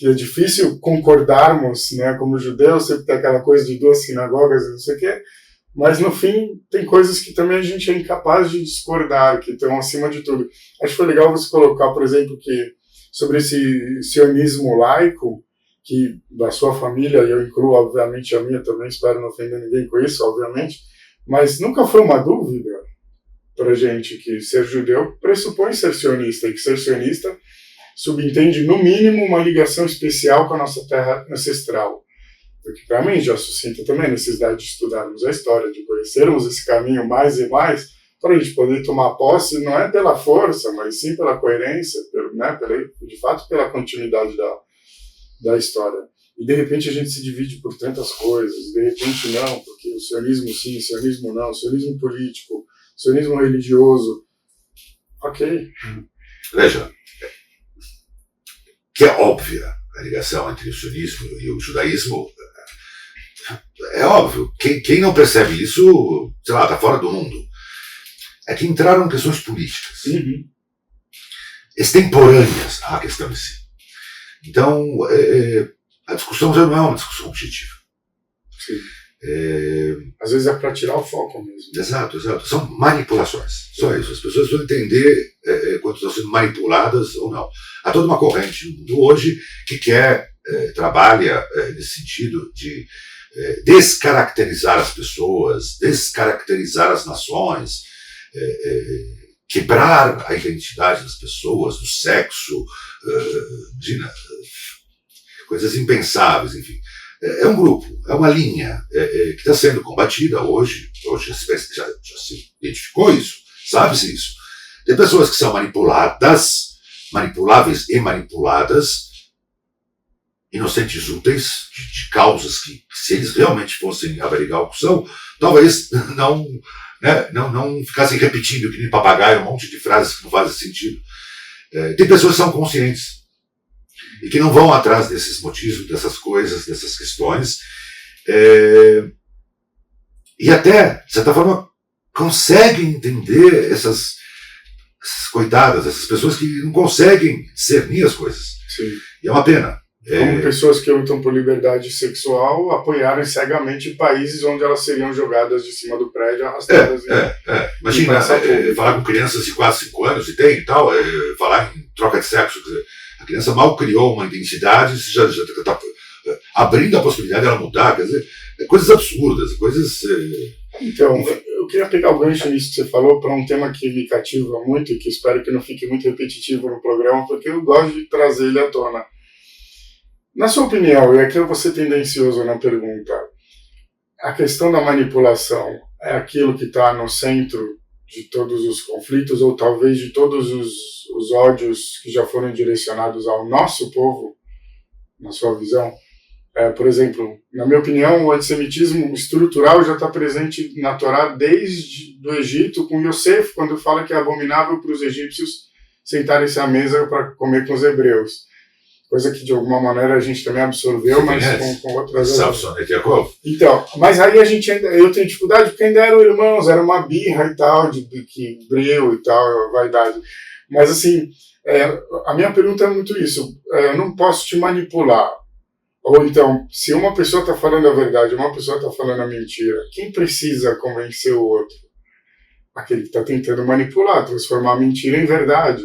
é difícil concordarmos, né? Como judeus, sempre tem aquela coisa de duas sinagogas, não sei o quê, mas no fim tem coisas que também a gente é incapaz de discordar, que estão acima de tudo. Acho que foi legal você colocar, por exemplo, que sobre esse sionismo laico, que da sua família, e eu incluo obviamente a minha também, espero não ofender ninguém com isso, obviamente, mas nunca foi uma dúvida para a gente que ser judeu pressupõe ser sionista, e que ser sionista subentende, no mínimo, uma ligação especial com a nossa terra ancestral. Porque, para mim, já suscita também a necessidade de estudarmos a história, de conhecermos esse caminho mais e mais, para a gente poder tomar posse, não é pela força, mas sim pela coerência, né, de fato, pela continuidade da história. E, de repente, a gente se divide por tantas coisas, de repente não, porque o sionismo sim, o sionismo não, o sionismo político, o sionismo religioso. Ok. Veja, que é óbvia a ligação entre o sionismo e o judaísmo, é óbvio. Quem não percebe isso, sei lá, está fora do mundo. É que entraram questões políticas, extemporâneas à questão em si. Então, a discussão já não é uma discussão objetiva. Sim. Às vezes é para tirar o foco mesmo. Exato. São manipulações. Só isso. As pessoas vão entender quando estão sendo manipuladas ou não. Há toda uma corrente no mundo hoje que trabalha nesse sentido de descaracterizar as pessoas, descaracterizar as nações, quebrar a identidade das pessoas, do sexo, imagina, coisas impensáveis, enfim. É um grupo, é uma linha que está sendo combatida hoje já se identificou isso, sabe-se isso. Tem pessoas que são manipuláveis e manipuladas, inocentes úteis, de causas que, se eles realmente fossem averiguar o que são, talvez não ficassem repetindo que nem papagaio um monte de frases que não fazem sentido. Tem pessoas que são conscientes e que não vão atrás desses motivos, dessas coisas, dessas questões, e até, de certa forma, conseguem entender essas coitadas, essas pessoas que não conseguem discernir as coisas. Sim. E é uma pena. Como pessoas que lutam por liberdade sexual apoiarem cegamente países onde elas seriam jogadas de cima do prédio, arrastadas. Imagina, falar com crianças de 4, 5 anos e tal, falar em troca de sexo, quer dizer, a criança mal criou uma identidade, já está abrindo a possibilidade dela mudar, quer dizer, coisas absurdas, coisas... Então, eu queria pegar o gancho nisso que você falou para um tema que me cativa muito e que espero que não fique muito repetitivo no programa, porque eu gosto de trazer ele à tona. Na sua opinião, e aqui eu vou ser tendencioso na pergunta, a questão da manipulação é aquilo que está no centro de todos os conflitos, ou talvez de todos os ódios que já foram direcionados ao nosso povo, na sua visão? Por exemplo, na minha opinião, o antissemitismo estrutural já está presente na Torá desde o Egito, com Yosef, quando fala que é abominável para os egípcios sentarem-se à mesa para comer com os hebreus. Coisa que de alguma maneira a gente também absorveu, mas com outras... Então, mas aí eu tenho dificuldade porque ainda eram irmãos, era uma birra e tal, de que breu e tal, vaidade. Mas assim, a minha pergunta é muito isso, eu não posso te manipular. Ou então, se uma pessoa está falando a verdade, uma pessoa está falando a mentira, quem precisa convencer o outro? Aquele que está tentando manipular, transformar a mentira em verdade.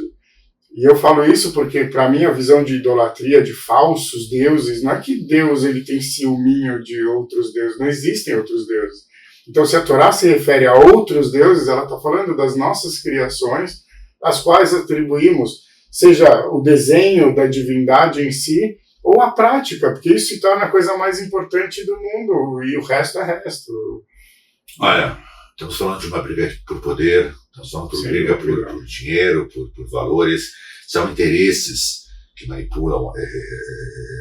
E eu falo isso porque, para mim, a visão de idolatria, de falsos deuses, não é que Deus ele tem ciúminho de outros deuses, não existem outros deuses. Então, se a Torá se refere a outros deuses, ela está falando das nossas criações, às quais atribuímos, seja o desenho da divindade em si, ou a prática, porque isso se torna a coisa mais importante do mundo, e o resto é resto. Olha, estamos falando de uma briga por poder, estamos falando de briga por dinheiro, por valores, são interesses que manipulam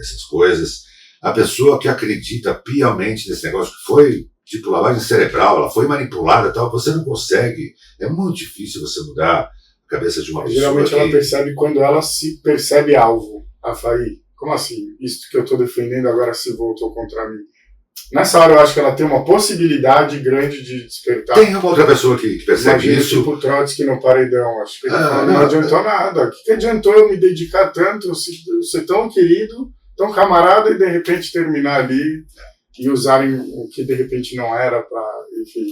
essas coisas. A pessoa que acredita piamente nesse negócio, que foi tipo lavagem cerebral, ela foi manipulada e tal, você não consegue, é muito difícil você mudar a cabeça de uma pessoa. Geralmente ela percebe quando ela se percebe alvo, Afaí. Como assim? Isso que eu estou defendendo agora se voltou contra mim. nessa hora eu acho que ela tem uma possibilidade grande de despertar. Tem uma outra pessoa que percebe Imagina, isso. tipo Trotsky no paredão. Acho que ele não adiantou nada. O que adiantou eu me dedicar tanto, ser tão querido, tão camarada, e de repente terminar ali e usarem o que de repente não era para, enfim.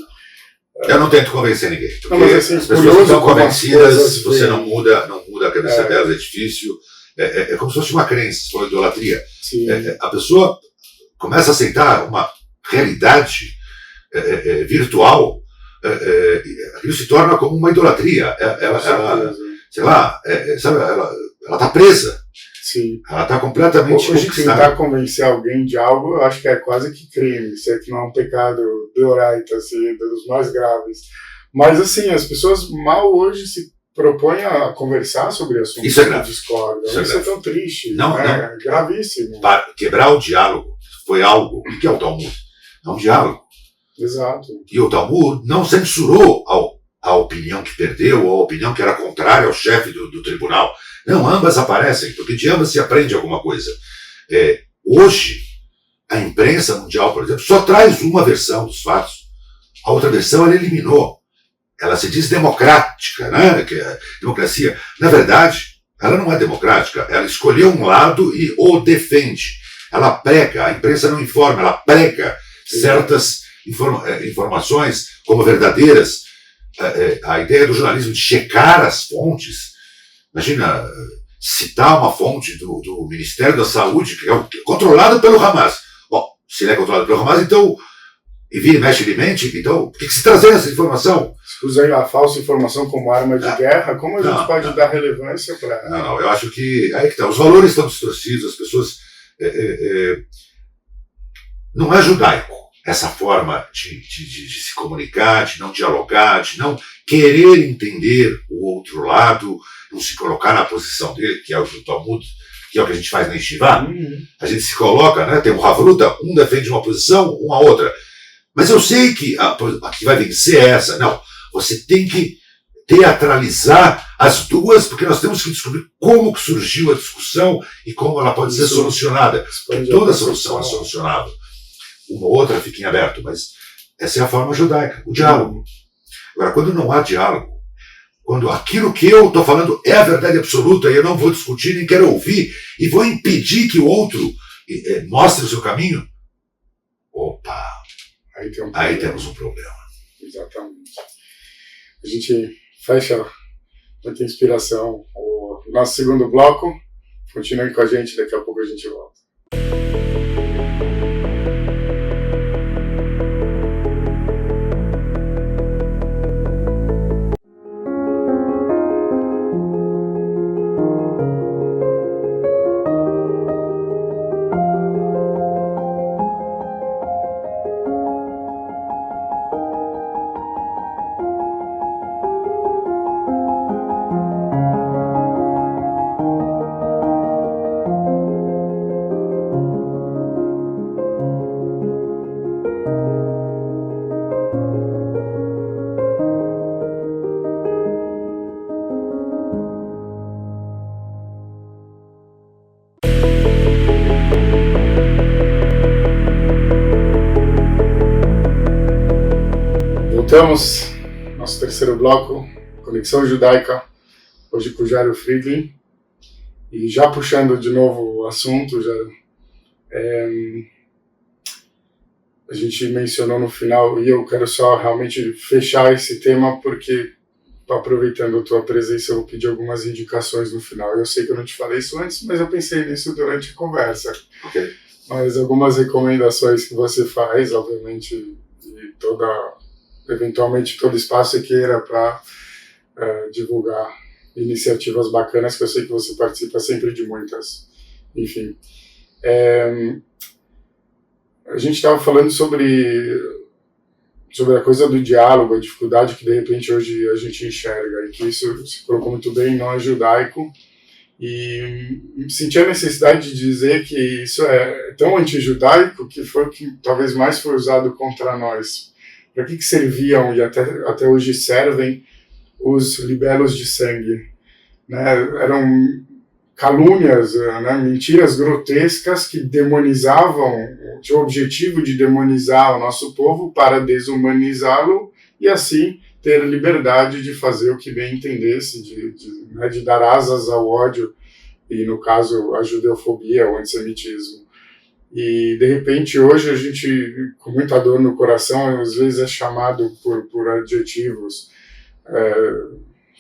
Eu não tento convencer ninguém. Porque não, mas, assim, as pessoas que estão convencidas, você não muda a cabeça delas, é difícil. É como se fosse uma crença, se for idolatria. A pessoa começa a aceitar uma realidade virtual, aquilo se torna como uma idolatria. Ela sei lá, ela está presa. Sim. Ela está completamente hoje conquistada. Tentar convencer alguém de algo, eu acho que é quase que crime. Isso aqui não é um pecado deoraita, assim, dos mais graves. Mas, assim, as pessoas mal hoje se propõem a conversar sobre assuntos que discordam. Isso é tão triste. Não. É gravíssimo. Para quebrar o diálogo foi algo que é o Talmud. É um diálogo. Exato. E o Talmud não censurou a opinião que perdeu ou a opinião que era contrária ao chefe do tribunal. Não, ambas aparecem, porque de ambas se aprende alguma coisa. Hoje, a imprensa mundial, por exemplo, só traz uma versão dos fatos. A outra versão ela eliminou. Ela se diz democrática, né? Que é democracia. Na verdade, ela não é democrática. Ela escolheu um lado e o defende. Ela prega, a imprensa não informa, ela prega certas informações como verdadeiras. A ideia do jornalismo de checar as fontes. Imagina, citar uma fonte do Ministério da Saúde, que é controlado pelo Hamas. Bom, se ele é controlado pelo Hamas, então, e vira e mexe, ele mente, então, por que se trazer essa informação? Se usa a falsa informação como arma de guerra, como a gente pode dar relevância para... Não, eu acho que aí que tá, os valores estão distorcidos, as pessoas... não é judaico essa forma de se comunicar, de não dialogar, de não querer entender o outro lado, não se colocar na posição dele, que é o Talmud, que é o que a gente faz na Yeshiva. A gente se coloca, né? Tem um Havruta, um defende uma posição, um a outra. Mas eu sei que a que vai vencer é essa. Não, você tem que teatralizar as duas, porque nós temos que descobrir como que surgiu a discussão e como ela pode ser solucionada. Porque toda solução é solucionável. Uma ou outra fica em aberto, mas essa é a forma judaica, o diálogo. Agora, quando não há diálogo, quando aquilo que eu estou falando é a verdade absoluta e eu não vou discutir, nem quero ouvir, e vou impedir que o outro mostre o seu caminho, opa, aí temos um problema. Exatamente. A gente fecha muita inspiração o nosso segundo bloco. Continuem com a gente, daqui a pouco a gente volta. Voltamos, nosso terceiro bloco, Conexão Judaica, hoje com o Jairo Friedlin. E já puxando de novo o assunto, a gente mencionou no final, e eu quero só realmente fechar esse tema, porque, aproveitando a tua presença, eu vou pedir algumas indicações no final. Eu sei que eu não te falei isso antes, mas eu pensei nisso durante a conversa. Okay. Mas algumas recomendações que você faz, obviamente, e eventualmente todo espaço que queira para divulgar iniciativas bacanas, que eu sei que você participa sempre de muitas. Enfim. A gente estava falando sobre a coisa do diálogo, a dificuldade que de repente hoje a gente enxerga, e que isso se colocou muito bem, não é judaico, e senti a necessidade de dizer que isso é tão anti-judaico que foi o que talvez mais foi usado contra nós. Para que serviam e até hoje servem os libelos de sangue? Né? Eram calúnias, né, mentiras grotescas que demonizavam, tinha o objetivo de demonizar o nosso povo para desumanizá-lo e assim ter liberdade de fazer o que bem entendesse, de dar asas ao ódio e, no caso, a judeofobia, o antissemitismo. E, de repente, hoje a gente, com muita dor no coração, às vezes é chamado por adjetivos,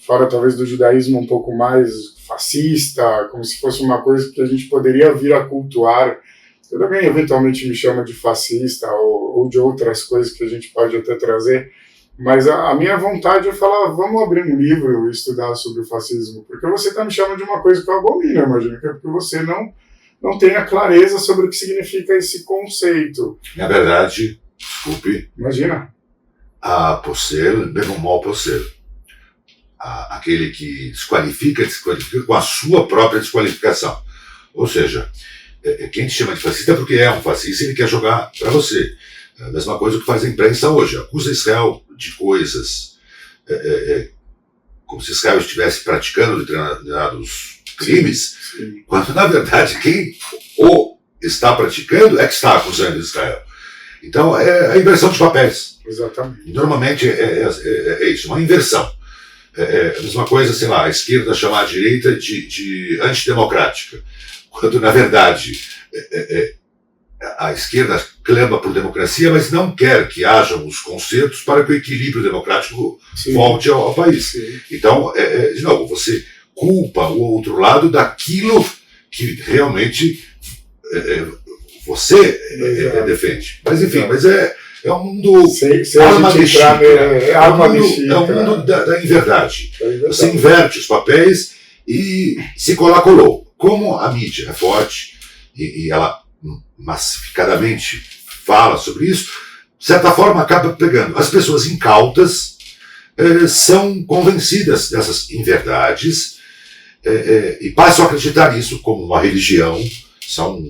fora talvez do judaísmo um pouco mais fascista, como se fosse uma coisa que a gente poderia vir a cultuar. Eu também, eventualmente, me chamo de fascista ou de outras coisas que a gente pode até trazer, mas a minha vontade é falar, vamos abrir um livro e estudar sobre o fascismo, porque você está me chamando de uma coisa que eu abomino, imagino, que é porque você não tem a clareza sobre o que significa esse conceito. Na verdade, desculpe, Imagina. a posel, mesmo mal posel. Aquele que desqualifica com a sua própria desqualificação. Ou seja, quem te chama de fascista é porque é um fascista e ele quer jogar para você. É a mesma coisa que faz a imprensa hoje. Acusa Israel de coisas como se Israel estivesse praticando determinados crimes, Sim. quando na verdade quem o está praticando é que está acusando Israel. Então é a inversão de papéis. Exatamente. Normalmente é isso, uma inversão. É a mesma coisa, sei lá, a esquerda chamar a direita de antidemocrática, quando na verdade a esquerda clama por democracia, mas não quer que hajam os concertos para que o equilíbrio democrático Sim. volte ao país. Sim. Então, de novo, você culpa o outro lado daquilo que realmente você defende. Mas enfim, é um mundo arma de Chica. É um mundo da inverdade. Você inverte os papéis e se colou. Como a mídia é forte e ela massificadamente fala sobre isso, de certa forma acaba pegando. As pessoas incautas são convencidas dessas inverdades e passam a acreditar nisso como uma religião, são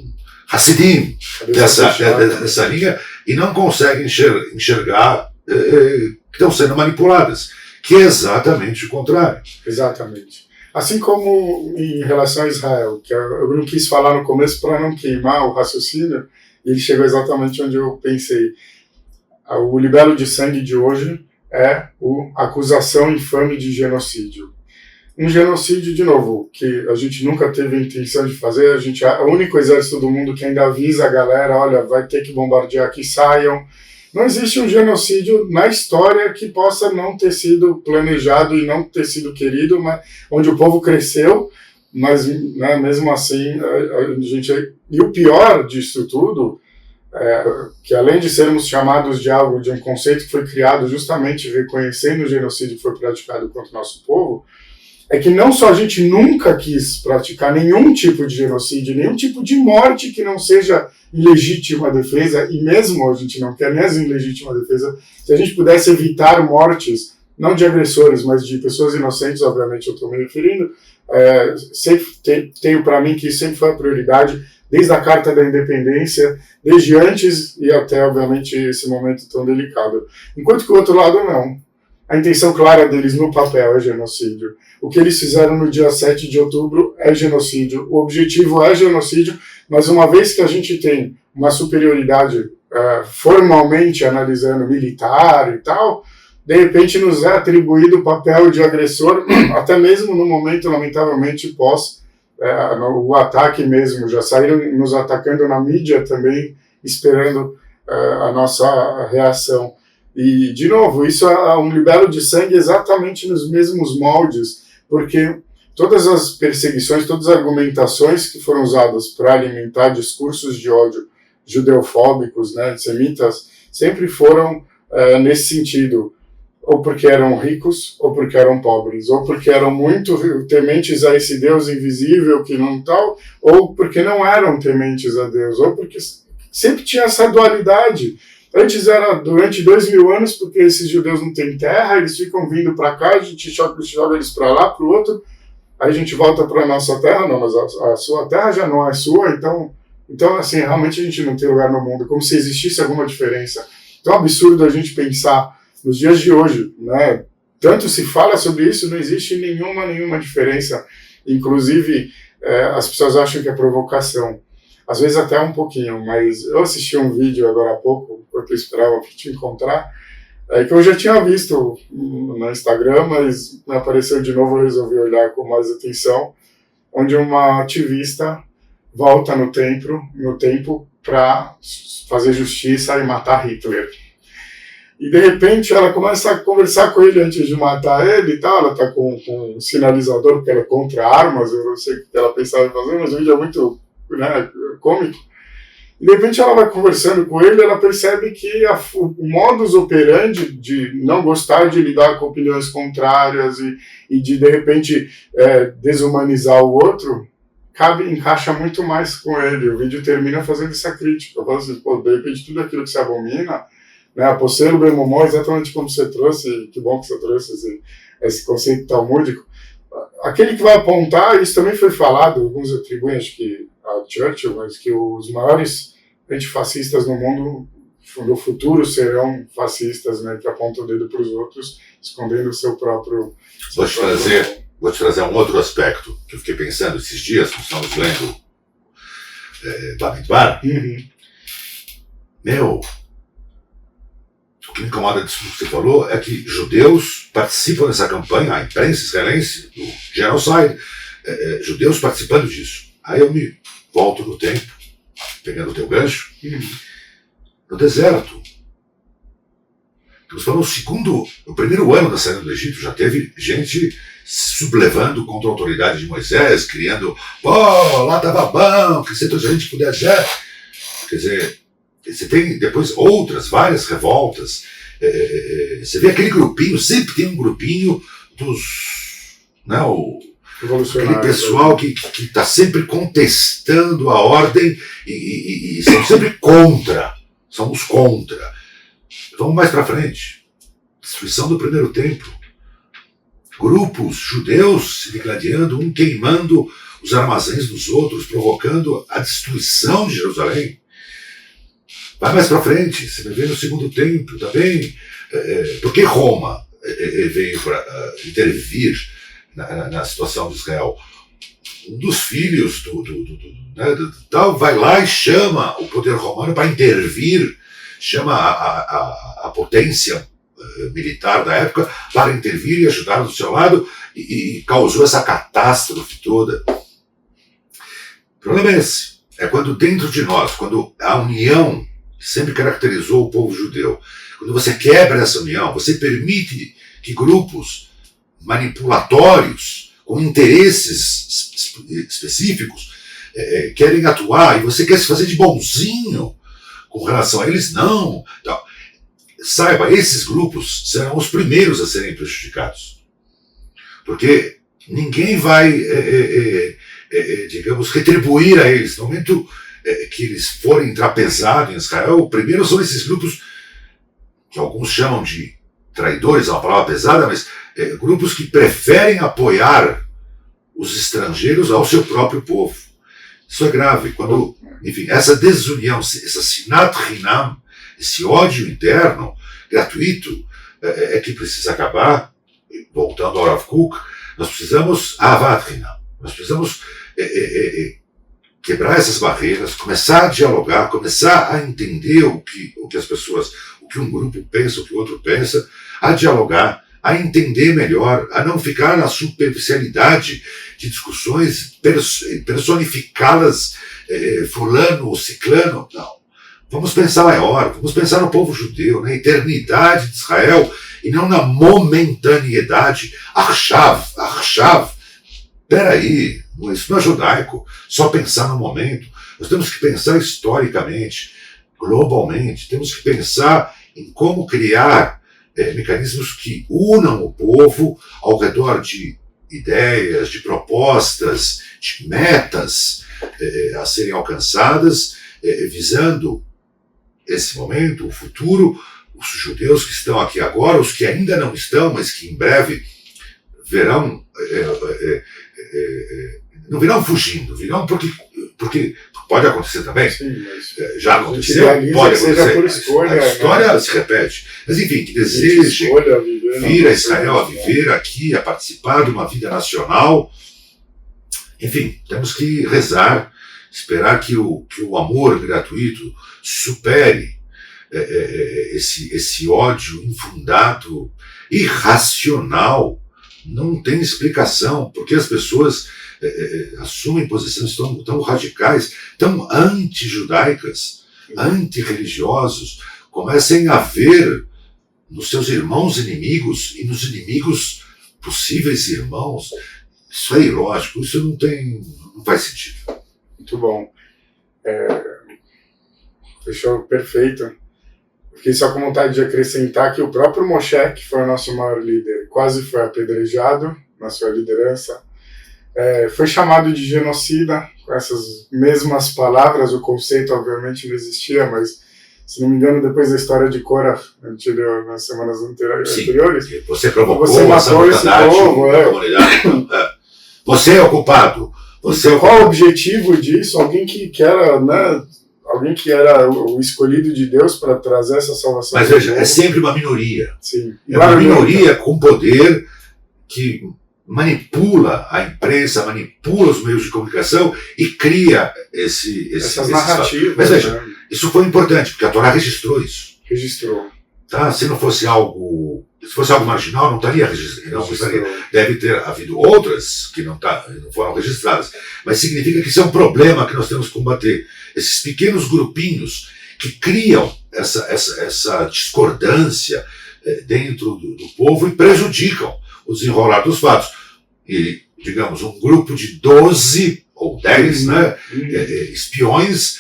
Hassidim dessa linha, e não conseguem enxergar que estão sendo manipuladas, que é exatamente o contrário. Exatamente. Assim como em relação a Israel, que eu não quis falar no começo para não queimar o raciocínio, e ele chegou exatamente onde eu pensei. O libelo de sangue de hoje é a acusação infame de genocídio. Um genocídio, de novo, que a gente nunca teve a intenção de fazer, a gente é o único exército do mundo que ainda avisa a galera, olha, vai ter que bombardear aqui, saiam. Não existe um genocídio na história que possa não ter sido planejado e não ter sido querido, mas onde o povo cresceu, mas né, mesmo assim, a gente... E o pior disso tudo, que além de sermos chamados de algo, de um conceito que foi criado justamente reconhecendo o genocídio que foi praticado contra o nosso povo, é que não só a gente nunca quis praticar nenhum tipo de genocídio, nenhum tipo de morte que não seja em legítima defesa, e mesmo a gente não quer mesmo em legítima defesa, se a gente pudesse evitar mortes, não de agressores, mas de pessoas inocentes, obviamente eu estou me referindo, sempre tenho para mim que isso sempre foi a prioridade, desde a Carta da Independência, desde antes e até, obviamente, esse momento tão delicado. Enquanto que o outro lado não. A intenção clara deles no papel é genocídio. O que eles fizeram no dia 7 de outubro é genocídio. O objetivo é genocídio, mas uma vez que a gente tem uma superioridade formalmente analisando militar e tal, de repente nos é atribuído o papel de agressor, até mesmo no momento, lamentavelmente, pós o ataque mesmo. Já saíram nos atacando na mídia também, esperando a nossa reação. E, de novo, isso é um libelo de sangue exatamente nos mesmos moldes, porque todas as perseguições, todas as argumentações que foram usadas para alimentar discursos de ódio judeofóbicos, né, antissemitas, sempre foram nesse sentido, ou porque eram ricos, ou porque eram pobres, ou porque eram muito tementes a esse Deus invisível que não tal, ou porque não eram tementes a Deus, ou porque sempre tinha essa dualidade. Antes era durante 2000 anos, porque esses judeus não têm terra, eles ficam vindo para cá, a gente joga eles para lá, para o outro, aí a gente volta para a nossa terra, não, mas a sua terra já não é sua, então assim, realmente a gente não tem lugar no mundo, como se existisse alguma diferença. Então é um absurdo a gente pensar nos dias de hoje, né? Tanto se fala sobre isso, não existe nenhuma diferença. Inclusive, as pessoas acham que é provocação. Às vezes até um pouquinho, mas eu assisti um vídeo agora há pouco, enquanto eu esperava para te encontrar, que eu já tinha visto no Instagram, mas me apareceu de novo, eu resolvi olhar com mais atenção, onde uma ativista volta no tempo para fazer justiça e matar Hitler. E de repente ela começa a conversar com ele antes de matar ele e tal, ela tá com um sinalizador porque ela é contra armas, eu não sei o que ela pensava em fazer, mas o vídeo é muito, né, cômico. E de repente ela vai conversando com ele, ela percebe que o modus operandi de não gostar de lidar com opiniões contrárias e de repente desumanizar o outro, encaixa muito mais com ele. O vídeo termina fazendo essa crítica. Eu falo assim, pô, de repente tudo aquilo que você abomina, né, a Posselo Bemomó, exatamente como você trouxe, que bom que você trouxe esse conceito talmúdico, aquele que vai apontar, isso também foi falado, alguns atribuem, acho que a Churchill, mas que os maiores antifascistas no mundo, no futuro, serão fascistas, né, que apontam o dedo para os outros, escondendo o seu próprio... Vou te trazer um outro aspecto que eu fiquei pensando esses dias, que estamos lendo Bamidbar. Meu, o que me incomoda disso que você falou é que judeus participam dessa campanha, a imprensa israelense, do genocide, judeus participando disso. Aí eu me volto no tempo, pegando o teu gancho, no deserto. Estamos falando o primeiro ano da saída do Egito, já teve gente se sublevando contra a autoridade de Moisés, criando, pô, lá estava bom, que se toda a gente pudesse. Quer dizer, você tem depois várias revoltas. Você vê aquele grupinho, sempre tem um grupinho dos... Né, aquele pessoal que está sempre contestando a ordem e são sempre contra. Somos contra. Vamos mais para frente. Destruição do primeiro templo. Grupos judeus se degladiando, um queimando os armazéns dos outros, provocando a destruição de Jerusalém. Vai mais para frente, você vai ver no segundo templo também. Por que Roma veio para intervir na situação de Israel? Um dos filhos tal vai lá e chama o poder romano para intervir, chama a potência militar da época para intervir e ajudar do seu lado e causou essa catástrofe toda. O problema é esse, é quando dentro de nós, quando a união que sempre caracterizou o povo judeu, quando você quebra essa união, você permite que grupos manipulatórios com interesses específicos querem atuar e você quer se fazer de bonzinho com relação a eles, não. Então, saiba, esses grupos serão os primeiros a serem prejudicados. Porque ninguém vai, digamos, retribuir a eles. No momento que eles forem trapezados em Israel, primeiro são esses grupos que alguns chamam de traidores, é uma palavra pesada, mas grupos que preferem apoiar os estrangeiros ao seu próprio povo. Isso é grave. Quando, enfim, essa desunião, essa sinat hinam, esse ódio interno, gratuito, é que precisa acabar. Voltando ao Rav Kook, nós precisamos ahavat hinam. Nós precisamos quebrar essas barreiras, começar a dialogar, começar a entender o que as pessoas, o que um grupo pensa, o que o outro pensa, a dialogar, a entender melhor, a não ficar na superficialidade de discussões, personificá-las, fulano ou ciclano. Não. Vamos pensar maior, vamos pensar no povo judeu, na eternidade de Israel, e não na momentaneidade. Achav. Peraí, isso não é judaico, só pensar no momento. Nós temos que pensar historicamente, globalmente, temos que pensar em como criar mecanismos que unam o povo ao redor de ideias, de propostas, de metas a serem alcançadas, visando esse momento, o futuro, os judeus que estão aqui agora, os que ainda não estão, mas que em breve verão, não virão fugindo, virão porque pode acontecer também. Sim, mas já aconteceu, pode acontecer. Por escolha, a história, né, se repete. Mas enfim, que desejem vir a Israel, a viver aqui, a participar de uma vida nacional Enfim, temos que rezar, esperar que o amor gratuito supere esse ódio infundado, irracional. Não tem explicação, porque as pessoas assumem posições tão radicais, tão anti-judaicas, anti-religiosos, comecem a ver nos seus irmãos inimigos e nos inimigos possíveis irmãos. Isso é ilógico, isso não faz sentido. Muito bom. Fechou perfeito. Fiquei só com vontade de acrescentar que o próprio Moshe, que foi o nosso maior líder, quase foi apedrejado na sua liderança, foi chamado de genocida, com essas mesmas palavras. O conceito obviamente não existia, mas, se não me engano, depois da história de Korah, nas semanas anteriores, você provocou, você matou esse povo, Você é o culpado. Qual o objetivo disso? Alguém que era, né, alguém que era o escolhido de Deus para trazer essa salvação. Mas veja, é sempre uma minoria. Sim. É uma minoria com poder que manipula a imprensa, manipula os meios de comunicação e cria essas narrativas. Mas veja, isso foi importante, porque a Torá registrou isso. Registrou. Tá? Se fosse algo marginal, não estaria registrado. Deve ter havido outras que não foram registradas. Mas significa que isso é um problema que nós temos que combater. Esses pequenos grupinhos que criam essa discordância dentro do povo e prejudicam o desenrolar dos fatos. E, digamos, um grupo de 12 ou 10 espiões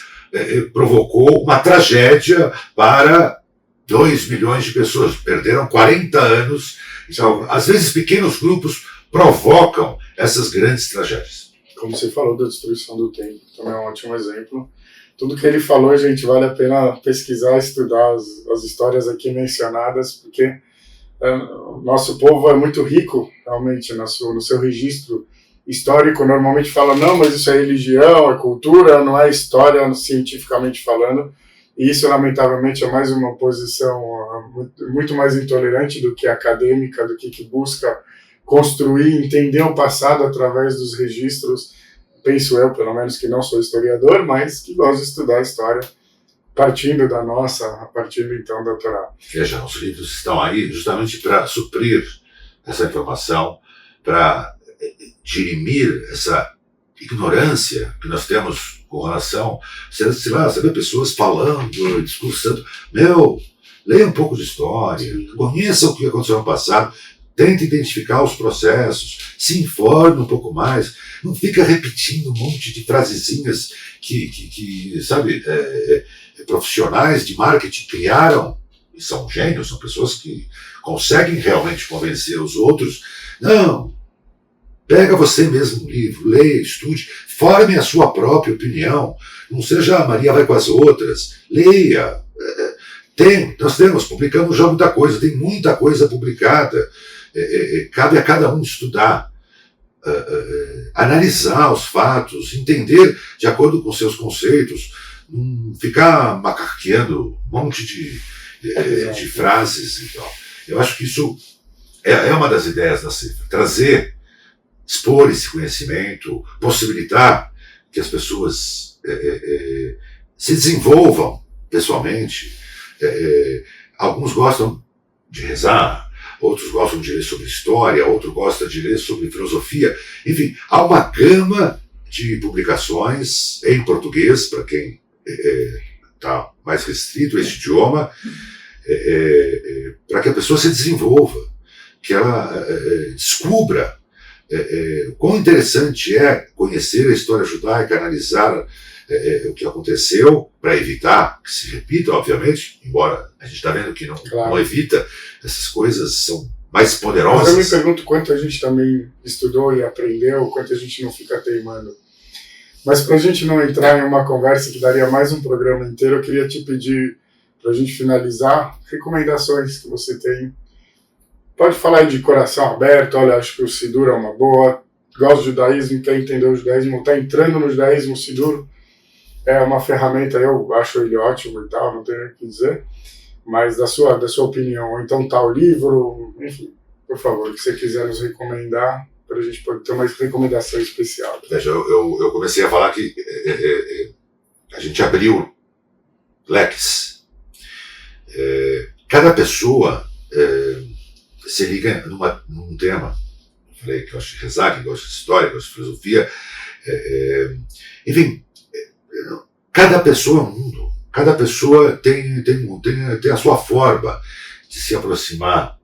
provocou uma tragédia para 2 milhões de pessoas. Perderam 40 anos. Então, às vezes, pequenos grupos provocam essas grandes tragédias. Como você falou da destruição do templo, também é um ótimo exemplo. Tudo que ele falou, gente, vale a pena pesquisar, estudar as histórias aqui mencionadas, porque o nosso povo é muito rico, realmente, no seu registro histórico. Normalmente fala, não, mas isso é religião, é cultura, não é história, cientificamente falando. E isso, lamentavelmente, é mais uma posição muito mais intolerante do que acadêmica, do que busca construir, entender o passado através dos registros. Penso eu, pelo menos, que não sou historiador, mas que gosto de estudar a história partindo então da Torá. Veja, os livros estão aí justamente para suprir essa informação, para dirimir essa ignorância que nós temos com relação, sei lá, saber pessoas falando, discursando. Leia um pouco de história, conheça o que aconteceu no passado, tente identificar os processos, se informe um pouco mais, não fica repetindo um monte de frasezinhas que sabe, profissionais de marketing criaram, e são gênios, são pessoas que conseguem realmente convencer os outros. Não, pega você mesmo um livro, leia, estude, forme a sua própria opinião, não seja a Maria vai com as outras, leia. Nós publicamos já muita coisa, tem muita coisa publicada, cabe a cada um estudar, analisar os fatos, entender de acordo com seus conceitos, não ficar macaqueando um monte de frases e tal. Eu acho que isso é uma das ideias da Sefer, expor esse conhecimento, possibilitar que as pessoas se desenvolvam pessoalmente. Alguns gostam de rezar, outros gostam de ler sobre história, outros gostam de ler sobre filosofia. Enfim, há uma gama de publicações em português, para quem está mais restrito a esse idioma, para que a pessoa se desenvolva, que ela descubra quão interessante é conhecer a história judaica, analisar o que aconteceu, para evitar que se repita, obviamente, embora a gente está vendo que não evita, essas coisas são mais poderosas. Mas eu me pergunto quanto a gente também estudou e aprendeu, quanto a gente não fica teimando. Mas para a gente não entrar em uma conversa que daria mais um programa inteiro, eu queria te pedir, para a gente finalizar, recomendações que você tem. Pode falar aí de coração aberto, olha, acho que o Sidur é uma boa, gosto do judaísmo, quer entender o judaísmo, está entrando no judaísmo, o Sidur é uma ferramenta, eu acho ele ótimo e tal, não tenho nem o que dizer, mas da sua opinião, ou então tal livro, enfim, por favor, o que você quiser nos recomendar. para a gente poder ter uma recomendação especial. Veja, eu comecei a falar que a gente abriu leques. Cada pessoa se liga num tema. Eu falei que gosta de rezar, que gosta de história, que gosta de filosofia. Enfim, cada pessoa é um mundo. Cada pessoa tem a sua forma de se aproximar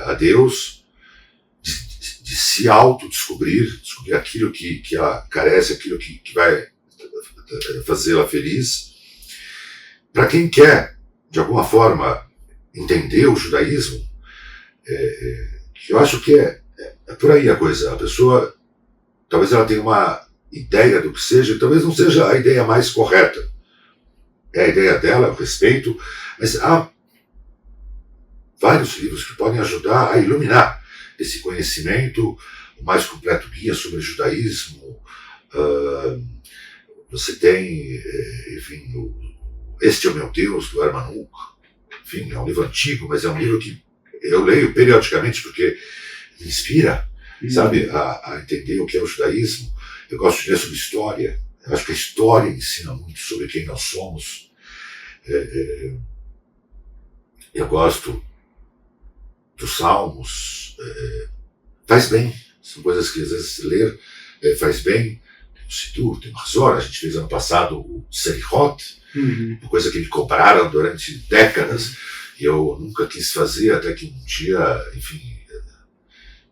a Deus, de se autodescobrir, descobrir aquilo que ela carece, aquilo que vai fazê-la feliz. Para quem quer, de alguma forma, entender o judaísmo, eu acho que é por aí a coisa. A pessoa, talvez ela tenha uma ideia do que seja, talvez não seja a ideia mais correta. É a ideia dela, eu respeito, mas há vários livros que podem ajudar a iluminar esse conhecimento, o mais completo guia sobre o judaísmo. Você tem, enfim, Este é o Meu Deus, do Hermann Huk. Enfim, é um livro antigo, mas é um livro que eu leio periodicamente porque me inspira, sabe, a entender o que é o judaísmo. Eu gosto de ler sobre história. Eu acho que a história ensina muito sobre quem nós somos. Eu gosto dos Salmos. Faz bem. São coisas que às vezes ler faz bem. Tem o Sidur, tem o Hazor. A gente fez ano passado o Serihot, uma coisa que me cobraram durante décadas. E eu nunca quis fazer, até que um dia, enfim,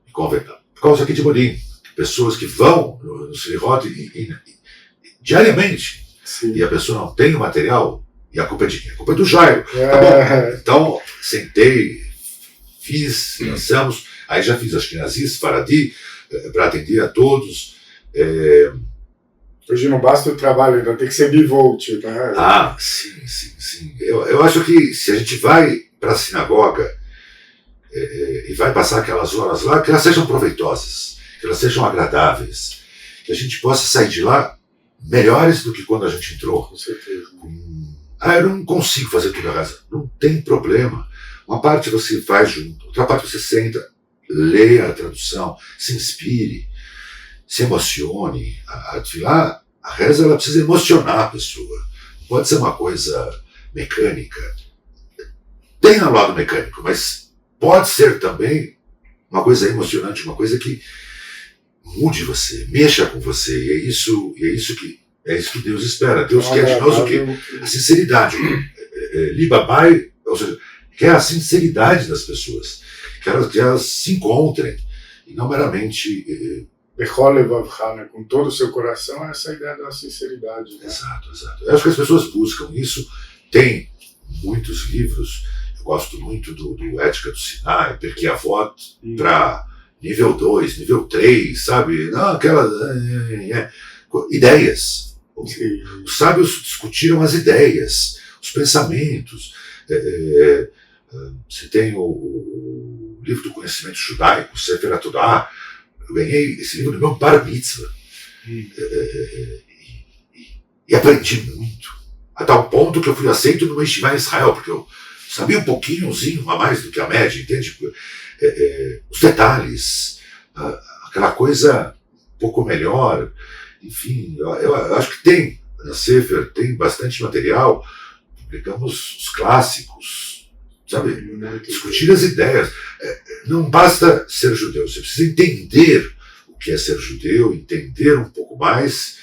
me converteram. Por causa aqui de Morim. Pessoas que vão no Serihot diariamente. Sim. E a pessoa não tem o material, e a culpa é de quem? A culpa é do Jairo. Tá bom. Então, sentei, fiz, lançamos, aí já fiz Ashkenazis, Faradi, para atender a todos. Hoje não basta o trabalho, ainda tem que ser bivolt. Né? Sim. Eu acho que se a gente vai para a sinagoga e vai passar aquelas horas lá, que elas sejam proveitosas, que elas sejam agradáveis, que a gente possa sair de lá melhores do que quando a gente entrou. Com certeza. Eu não consigo fazer tudo a casa. Não tem problema. Uma parte você faz junto, outra parte você senta, lê a tradução, se inspire, se emocione. A reza ela precisa emocionar a pessoa. Não pode ser uma coisa mecânica. Tem um lado mecânico, mas pode ser também uma coisa emocionante, uma coisa que mude você, mexa com você. E é isso que Deus espera. Deus quer de nós o quê? A sinceridade. Libabai, ou seja, quer a sinceridade das pessoas. Que elas se encontrem. E não meramente... com todo o seu coração, essa é a ideia da sinceridade. Né? Exato. Eu acho que as pessoas buscam isso. Tem muitos livros. Eu gosto muito do Ética do Sinai, Pirkei Avot, para nível 2, nível 3, sabe? Não, ideias. Sim. Os sábios discutiram as ideias, os pensamentos. Você tem o livro do conhecimento judaico, Sefer HaTorah. Eu ganhei esse livro no meu bar mitzvah. E aprendi muito. A tal ponto que eu fui aceito no Yeshiva em Israel, porque eu sabia um pouquinhozinho a mais do que a média, entende? Os detalhes, aquela coisa um pouco melhor. Enfim, eu acho que tem, na Sefer tem bastante material. Publicamos os clássicos, sabe? Discutir as ideias. Não basta ser judeu, você precisa entender o que é ser judeu, entender um pouco mais.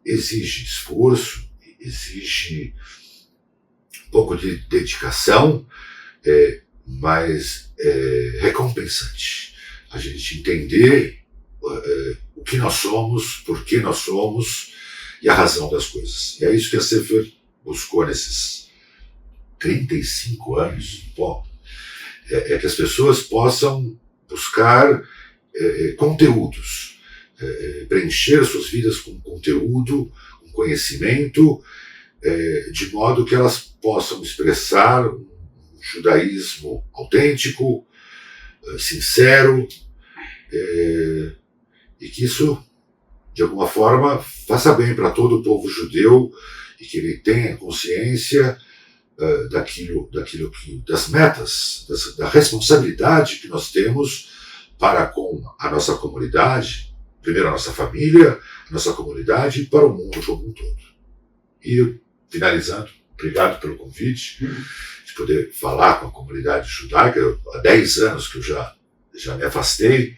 Exige esforço, exige um pouco de dedicação, mas recompensante. A gente entender o que nós somos, por que nós somos e a razão das coisas. E é isso que a Sefer buscou nesses 35 anos. Bom, que as pessoas possam buscar conteúdos, preencher suas vidas com conteúdo, com conhecimento, de modo que elas possam expressar um judaísmo autêntico, sincero, e que isso, de alguma forma, faça bem para todo o povo judeu e que ele tenha consciência das metas, da responsabilidade que nós temos para com a nossa comunidade, primeiro a nossa família, a nossa comunidade e para o mundo como um todo. E finalizando, obrigado pelo convite de poder falar com a comunidade judaica. Há 10 anos que eu já me afastei,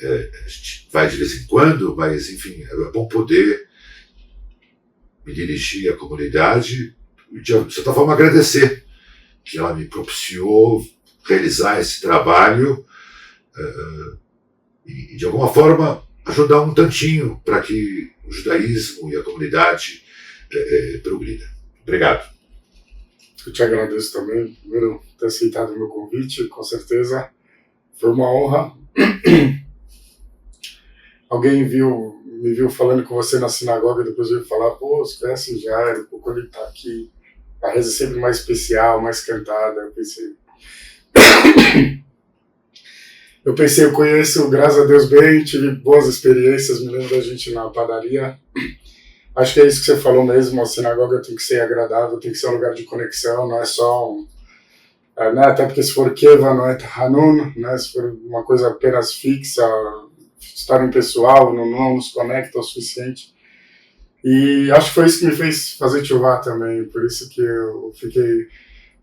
a gente vai de vez em quando, mas enfim, é bom poder me dirigir à comunidade e de certa forma agradecer que ela me propiciou realizar esse trabalho e de alguma forma ajudar um tantinho para que o judaísmo e a comunidade progrida. Obrigado. Eu te agradeço também por ter aceitado o meu convite, com certeza foi uma honra. Alguém me viu falando com você na sinagoga e depois veio falar, pô, você conhece o Jairo, pô, quando ele tá aqui, a reza é sempre mais especial, mais cantada. Eu pensei, eu conheço, graças a Deus, bem, tive boas experiências, me lembro da gente na padaria. Acho que é isso que você falou mesmo, a sinagoga tem que ser agradável, tem que ser um lugar de conexão, não é só né, até porque se for Keva não é Hanun, né, se for uma coisa apenas fixa, estar impessoal, não nos conecta o suficiente. E acho que foi isso que me fez fazer Tchuvá também, por isso que eu fiquei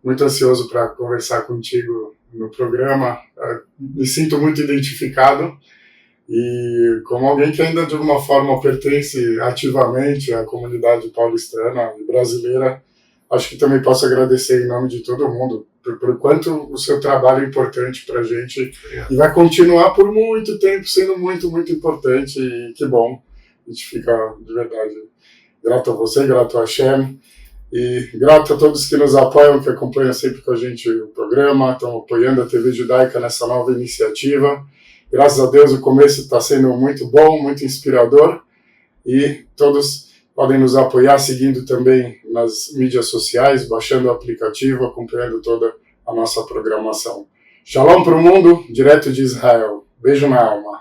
muito ansioso para conversar contigo no programa. Me sinto muito identificado e como alguém que ainda de alguma forma pertence ativamente à comunidade paulistana e brasileira, acho que também posso agradecer em nome de todo mundo por quanto o seu trabalho é importante para a gente e vai continuar por muito tempo sendo muito, muito importante e que bom. A gente fica de verdade grato a você, grato a Hashem e grato a todos que nos apoiam, que acompanham sempre com a gente o programa, estão apoiando a TV Judaica nessa nova iniciativa. Graças a Deus o começo está sendo muito bom, muito inspirador e todos podem nos apoiar seguindo também nas mídias sociais, baixando o aplicativo, acompanhando toda a nossa programação. Shalom para o mundo, direto de Israel. Beijo na alma.